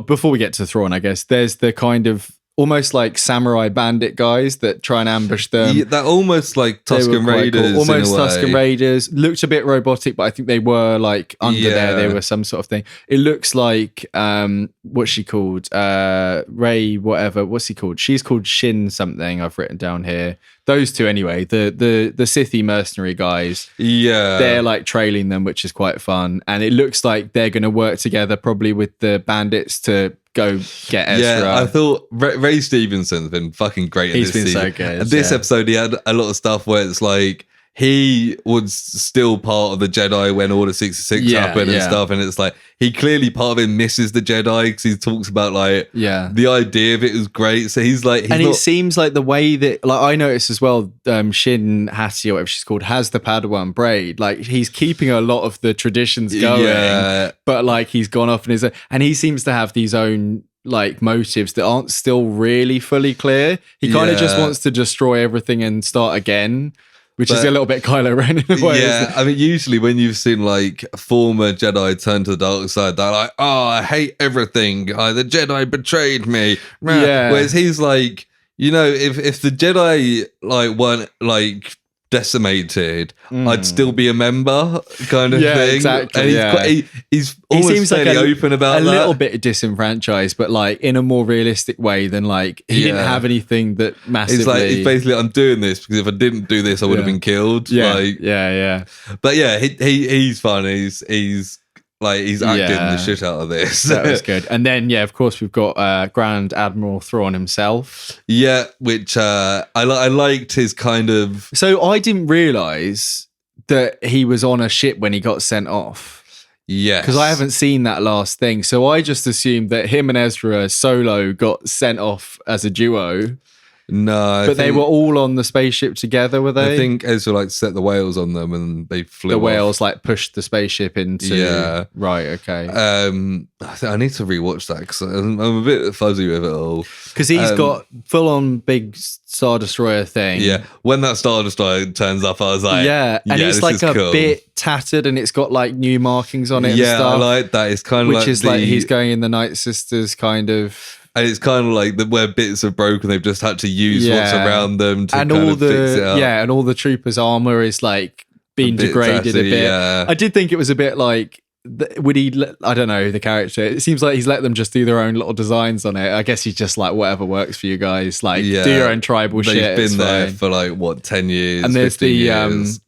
before we get to Thrawn, I guess, there's the kind of almost like samurai bandit guys that try and ambush them. Yeah, that almost like Tusken Raiders. Cool. Almost Tusken Raiders. Looked a bit robotic, but I think they were like under there. They were some sort of thing. It looks like what's she called? Ray, whatever. What's he called? She's called Shin something. I've written down here. Those two anyway. The Sithy mercenary guys. Yeah, they're like trailing them, which is quite fun. And it looks like they're going to work together probably with the bandits to go get Ezra. Yeah, I thought Ray Stevenson's been fucking great. He's been season. so good. And this episode, he had a lot of stuff where it's like he was still part of the Jedi when Order 66 happened and stuff, and it's like he clearly part of him misses the Jedi because he talks about like the idea of it was great. So he's like, it seems like the way that like I noticed as well, Shin Hati or whatever she's called has the Padawan braid. Like he's keeping a lot of the traditions going, but like he's gone off and he seems to have these own like motives that aren't still really fully clear. He kind of just wants to destroy everything and start again. Which is a little bit Kylo Ren in a way. Yeah, I mean, usually when you've seen like former Jedi turn to the dark side, they're like, "Oh, I hate everything. The Jedi betrayed me." Yeah. Whereas he's like, if the Jedi like weren't like decimated, I'd still be a member, kind of thing. Exactly. And he's almost he seems fairly like open about a little bit disenfranchised, but like in a more realistic way than like he didn't have anything that massively. It's basically I'm doing this because if I didn't do this, I would have been killed. Yeah, like, yeah. But yeah, he's fun. He's acting the shit out of this. That was good. And then, of course, we've got Grand Admiral Thrawn himself. Yeah, which I liked his kind of... So I didn't realise that he was on a ship when he got sent off. Yes. Because I haven't seen that last thing. So I just assumed that him and Ezra solo got sent off as a duo. No, but they were all on the spaceship together, were they? I think Ezra like set the whales on them and they flew. The whales like pushed the spaceship into. Yeah, right. Okay. I need to rewatch that because I'm a bit fuzzy with it all. Because he's got full on big Star Destroyer thing. Yeah, when that Star Destroyer turns up, I was like, and it's like a bit tattered and it's got like new markings on it. Yeah, and stuff, I like that. It's kind of which is like he's going in the Night Sisters kind of. And it's kind of like where bits are broken, they've just had to use what's around them to kind of fix it up. Yeah, and all the troopers' armor is like being degraded a bit. Yeah. I did think it was a bit like, would he, I don't know, the character, it seems like he's let them just do their own little designs on it. I guess he's just like, whatever works for you guys. Like, do your own tribal shit. They've been there for like, 10 years? And there's years.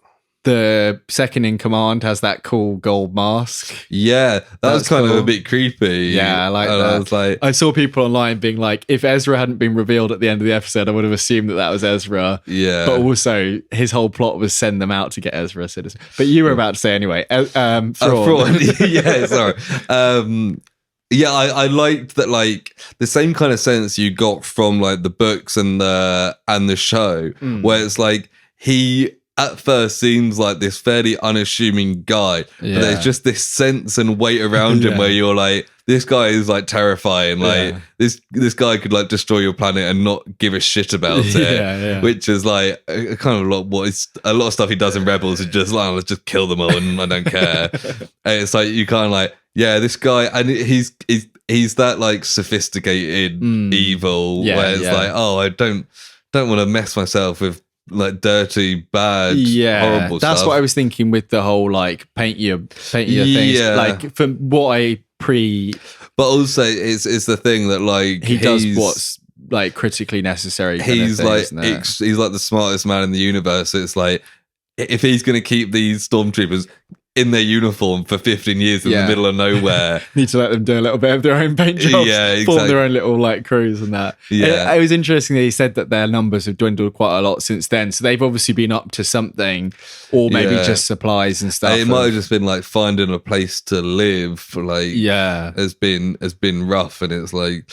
The second in command has that cool gold mask. Yeah, that was kind of a bit creepy. Yeah, I like that. I was like, I saw people online being like, if Ezra hadn't been revealed at the end of the episode, I would have assumed that was Ezra. Yeah. But also, his whole plot was send them out to get Ezra. But you were about to say anyway. Thrawn. Yeah, sorry. I liked that, like the same kind of sense you got from like the books and the show, where it's like he at first seems like this fairly unassuming guy, but there's just this sense and weight around him where you're like, this guy is like terrifying. Like this guy could like destroy your planet and not give a shit about it. Which is like a kind of a lot of stuff he does in Rebels is just like, let's just kill them all and I don't care. And it's like you kind of like, this guy, and he's that like sophisticated evil where it's like, oh, I don't want to mess myself with like dirty, bad, horrible stuff. That's what I was thinking with the whole like paint your things. Like from what but also it's the thing that like he does what's like critically necessary. He's like he's like the smartest man in the universe. It's like if he's going to keep these stormtroopers in their uniform for 15 years in the middle of nowhere, need to let them do a little bit of their own paint jobs, form their own little like crews and that. It was interesting that he said that their numbers have dwindled quite a lot since then, so they've obviously been up to something, or maybe just supplies and stuff. It might have just been like finding a place to live, like has been rough, and it's like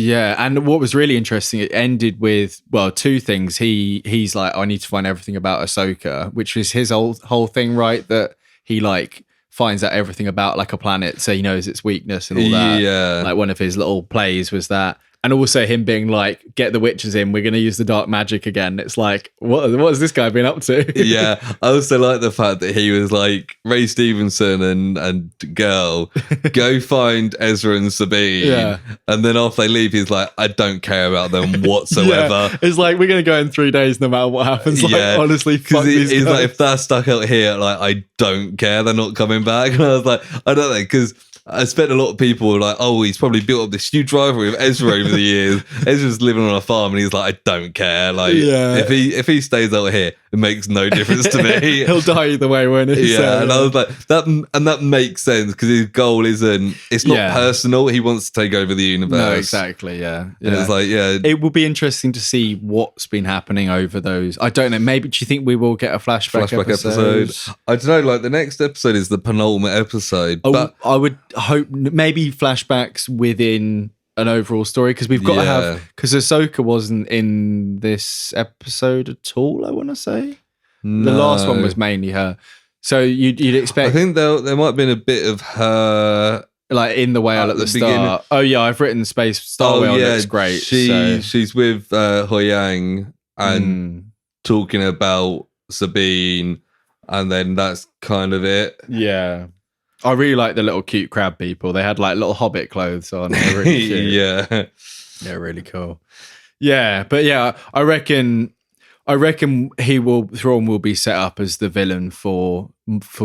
and what was really interesting, it ended with, two things. He's like, I need to find everything about Ahsoka, which was his whole thing, right? That he like finds out everything about like a planet, so he knows its weakness and all that. Yeah. Like one of his little plays was that. And also him being like, get the witches in, we're going to use the dark magic again. It's like, what has this guy been up to? Yeah, I also like the fact that he was like, Ray Stevenson and girl, go find Ezra and Sabine. Yeah. And then after they leave, he's like, I don't care about them whatsoever. Yeah. It's like, we're going to go in 3 days no matter what happens. Like, honestly, fuck these he's guys. like, if they're stuck out here, like, I don't care. They're not coming back. And I was like, I don't know, because I spent a lot of people like, oh, he's probably built up this huge rivalry with Ezra over the years. Ezra's living on a farm, and he's like, I don't care. Like, if he stays out here, it makes no difference to me. He'll die either way, won't he? Yeah, and I was like, that makes sense because his goal it's not personal. He wants to take over the universe. No, exactly. Yeah. And it's like, it will be interesting to see what's been happening over those. I don't know. Maybe do you think we will get a flashback episode? I don't know. Like the next episode is the penultimate episode, but I would hope maybe flashbacks within an overall story, because we've got to have, because Ahsoka wasn't in this episode at all, I want to say. No. The last one was mainly her. So you'd expect... I think there might have been a bit of her... Like in the whale at the start. Beginning. Oh yeah, I've written Star Whale looks great. She's with Hoyang and talking about Sabine, and then that's kind of it. Yeah. I really like the little cute crab people. They had like little hobbit clothes on. They're really cute. Yeah. They're really cool. Yeah, but yeah, I reckon Thrawn will be set up as the villain for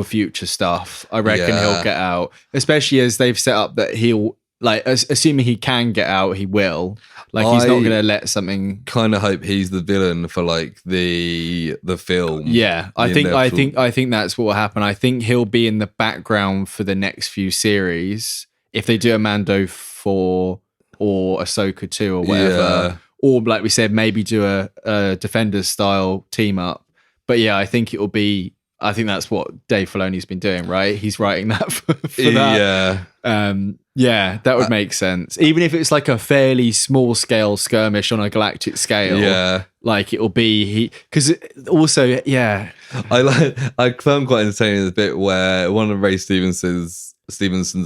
future stuff. I reckon he'll get out, especially as they've set up that he'll, like, assuming he can get out, he will. Like, he's not going to let something. Kind of hope he's the villain for like the film. Yeah, I think that's what will happen. I think he'll be in the background for the next few series if they do a Mando 4 or Ahsoka 2 or whatever. Yeah. Or like we said, maybe do a Defenders style team up. But yeah, I think that's what Dave Filoni's been doing, right? He's writing that for that. Yeah, that would make sense. Even if it's like a fairly small scale skirmish on a galactic scale. Yeah. Like it'll be because also, yeah. I found quite entertaining the bit where one of Ray Stevenson's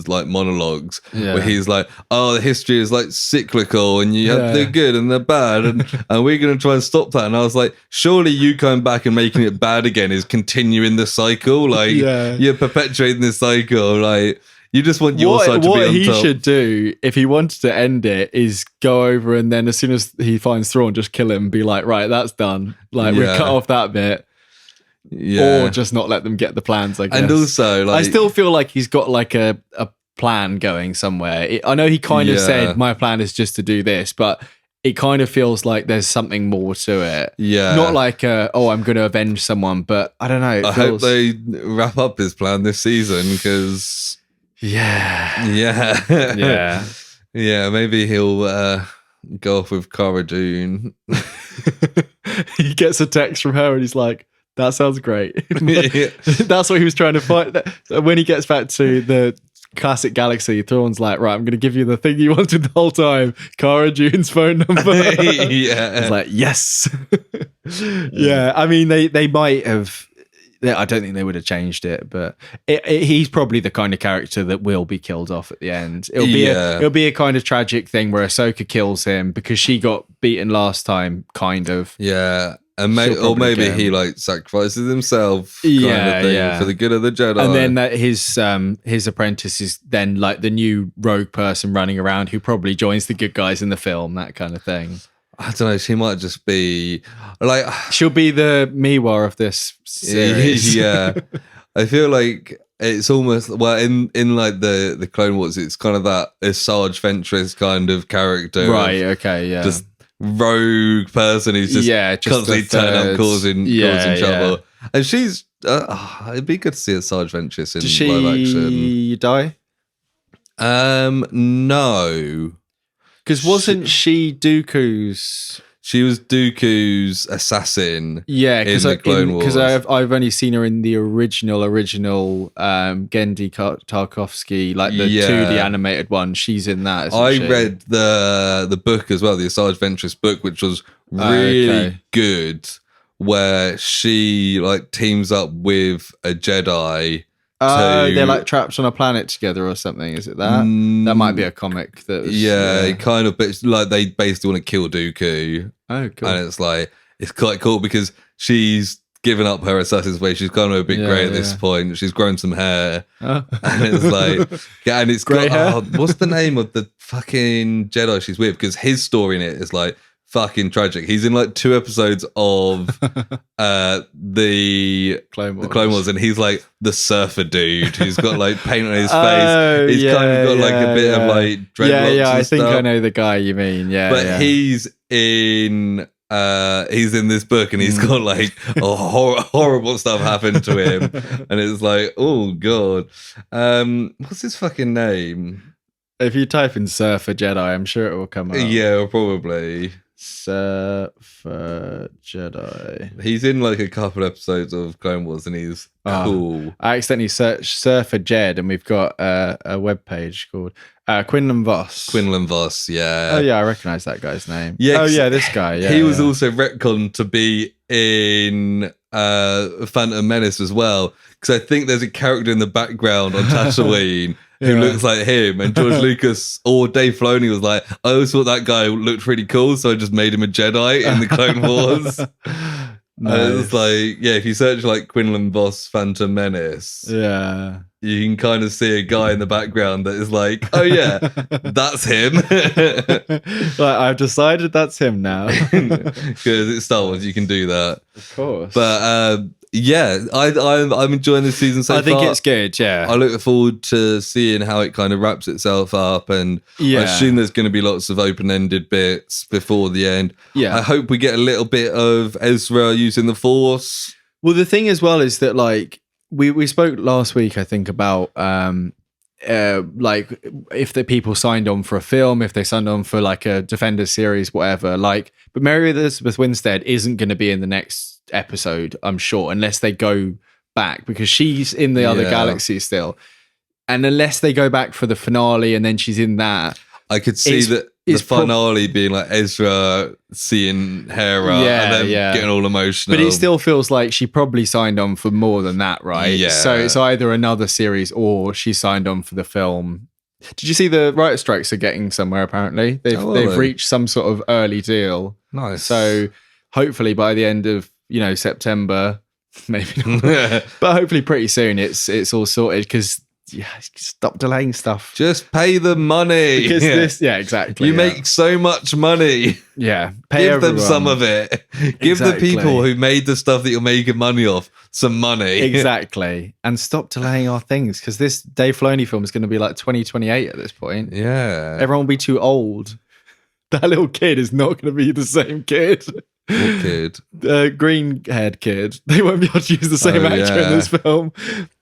like monologues where he's like, oh, the history is like cyclical and you have the good and the bad and we're going to try and stop that. And I was like, surely you coming back and making it bad again is continuing the cycle. Like you're perpetuating this cycle. Like you just want your side to be on top. What he should do if he wanted to end it is go over and then as soon as he finds Thrawn, just kill him and be like, right, that's done. Like we cut off that bit. Yeah. Or just not let them get the plans, I guess. And also, like, I still feel like he's got like a plan going somewhere. I know he kind of said, my plan is just to do this, but it kind of feels like there's something more to it. Yeah. Not like, I'm going to avenge someone, but I don't know. I hope they wrap up his plan this season because... Yeah. Yeah, maybe he'll go off with Cara Dune. He gets a text from her and he's like, that sounds great. That's what he was trying to find. When he gets back to the classic galaxy, Thrawn's like, right, I'm going to give you the thing you wanted the whole time. Cara Dune's phone number. It's like, yes. Yeah, I mean, they might have... I don't think they would have changed it, but he's probably the kind of character that will be killed off at the end. It'll be a kind of tragic thing where Ahsoka kills him because she got beaten last time, kind of. Yeah. And maybe he like sacrifices himself kind of thing for the good of the Jedi. And then that his apprentice is then like the new rogue person running around who probably joins the good guys in the film, that kind of thing. I don't know. She might just be like... She'll be the Miwa of this series. Yeah. I feel like it's almost... Well, in like the Clone Wars, it's kind of that Asajj Ventress kind of character. Right, okay, yeah. Just rogue person who's just constantly turning up causing trouble. And she's... it'd be good to see Asajj Ventress in live action. Did she die? No. Because wasn't she Dooku's... She was Dooku's assassin. Yeah, in the Clone Wars. Because I've only seen her in the original Genndy Tarkovsky, like the 2D animated one. She's in that. I read the book as well, the Asajj Ventress book, which was really good, where she like teams up with a Jedi They're like trapped on a planet together or something. Is it that? That might be a comic. That was, kind of. But like they basically want to kill Dooku. Oh, cool. And it's quite cool because she's given up her assassin's way. She's gone a bit grey at this point. She's grown some hair, and it's like, and it's grey hair. What's the name of the fucking Jedi she's with? Because his story in it is like fucking tragic. He's in like 2 episodes of the Clone Wars, and he's like the surfer dude who's got like paint on his face. He's kind of got like a bit of like dreadlocks. Yeah, I think stuff. I know the guy you mean. Yeah, but he's in this book, and he's got like horrible stuff happen to him, and it's like, oh god, what's his fucking name? If you type in Surfer Jedi, I'm sure it will come up. Yeah, probably. Surfer Jedi. He's in like a couple episodes of Clone Wars, and he's cool. I accidentally searched Surfer Jed, and we've got a web page called Quinlan Voss. Quinlan Voss, yeah. Oh yeah, I recognise that guy's name. Yeah, this guy. Yeah, he was also retconned to be in Phantom Menace as well, because I think there's a character in the background on Tatooine who looks like him, and George Lucas or Dave Filoni was like, I always thought that guy looked pretty cool, so I just made him a Jedi in the Clone Wars. Nice. And it's like, if you search like Quinlan Voss Phantom Menace, you can kind of see a guy in the background that is like, oh yeah, that's him. Like, I've decided that's him now. Because it's Star Wars, you can do that. Of course. But I'm enjoying this season so far. I think it's good, yeah. I look forward to seeing how it kind of wraps itself up, and I assume there's going to be lots of open-ended bits before the end. Yeah. I hope we get a little bit of Ezra using the Force. Well, the thing as well is that, like, we spoke last week, I think, about like if the people signed on for a film, if they signed on for like a Defenders series, whatever. Like, but Mary Elizabeth Winstead isn't going to be in the next episode, I'm sure, unless they go back, because she's in the other galaxy still, and unless they go back for the finale and then she's in that, I could see that the finale being like Ezra seeing Hera and then getting all emotional. But it still feels like she probably signed on for more than that, right? Yeah. So it's either another series or she signed on for the film. Did you see the writer strikes are getting somewhere? Apparently, they've reached some sort of early deal. Nice. So hopefully by the end of September, maybe not, but hopefully pretty soon it's all sorted, because stop delaying stuff. Just pay the money. Because exactly. You make so much money. Yeah. Give them some of it. Give the people who made the stuff that you're making money off some money. Exactly. And stop delaying our things, because this Dave Filoni film is going to be like 2028 at this point. Yeah. Everyone will be too old. That little kid is not going to be the same kid. What kid? Green-haired kid. They won't be able to use the same actor in this film.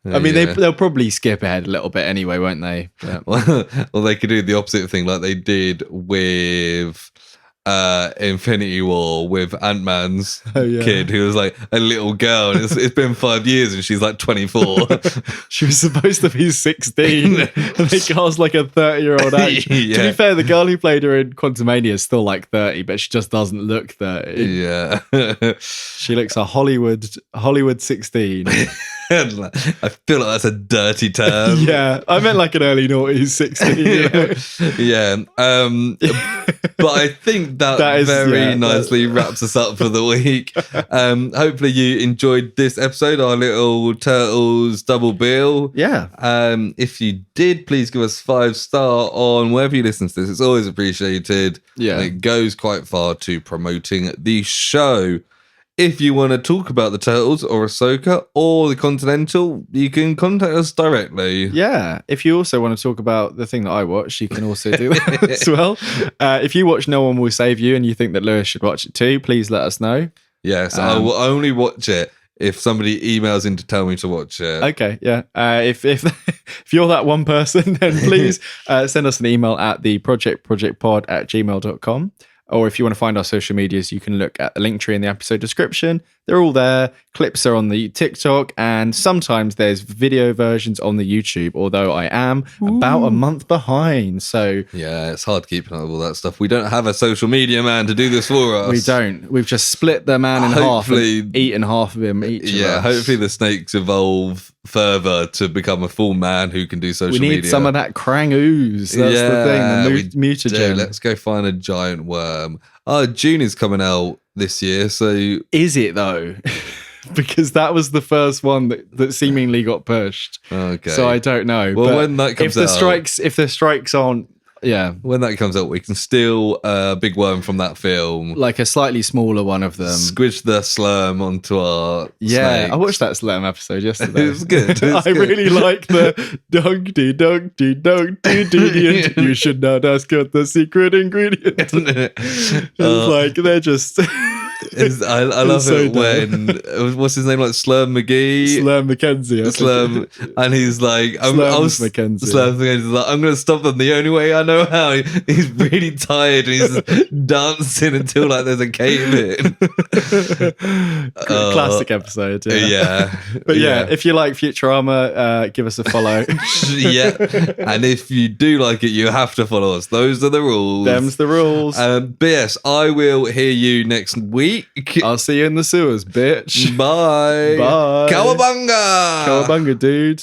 I mean, they'll probably skip ahead a little bit anyway, won't they? Yeah. Well, they could do the opposite thing like they did with Infinity War with Ant-Man's kid, who was like a little girl, and it's been 5 years and she's like 24. She was supposed to be 16 and they cast like a 30-year-old actress. To be fair, the girl who played her in Quantumania is still like 30, but she just doesn't look 30. Yeah. She looks a Hollywood 16. I feel like that's a dirty term. Yeah, I meant like an early noughties 16. Yeah. But I think that very nicely wraps us up for the week. Hopefully you enjoyed this episode, our little Turtles double bill. Yeah. If you did, please give us 5-star on wherever you listen to this. It's always appreciated. Yeah. It goes quite far to promoting the show. If you want to talk about the Turtles or Ahsoka or the Continental, you can contact us directly. Yeah. If you also want to talk about the thing that I watched, you can also do that as well. If you watch No One Will Save You and you think that Lewis should watch it too, please let us know. Yes, I will only watch it if somebody emails in to tell me to watch it. Okay, yeah. If you're that one person, then please send us an email at theprojectpod@gmail.com. Or if you want to find our social medias, you can look at the link tree in the episode description. they're all there. Clips are on the TikTok, and sometimes there's video versions on the YouTube, although I am about a month behind. So yeah, it's hard keeping up with all that stuff. We don't have a social media man to do this for us. we don't. We've just split the man in half and eaten half of him each. Yeah, of us. hopefully the snakes evolve further to become a full man who can do social media. We need some of that Krang ooze. That's the thing, the mutagen. Let's go find a giant worm. Oh, June is coming out this year, so... Is it, though? Because that was the first one that seemingly got pushed. Okay. So I don't know. Well, but when that comes if out... If the strikes aren't... Yeah. When that comes out, we can steal a big worm from that film. Like a slightly smaller one of them. Squish the slurm onto our snakes. I watched that Slurm episode yesterday. It was good. I really like the dunk-dee, you should not ask what the secret ingredient. It's like, they're just... I love it when what's his name, like Slurm McGee, Slurm McKenzie, Slurm, and he's like, Slurm like, I'm gonna stop them the only way I know how. He's really tired and he's dancing until like there's a cave in. Classic episode. Yeah. But yeah, if you like Futurama, give us a follow. Yeah, and if you do like it, you have to follow us. Those are the rules. Them's the rules. But yes, I will hear you next week. I'll see you in the sewers, bitch. Bye. Bye. Cowabunga. Cowabunga, dude.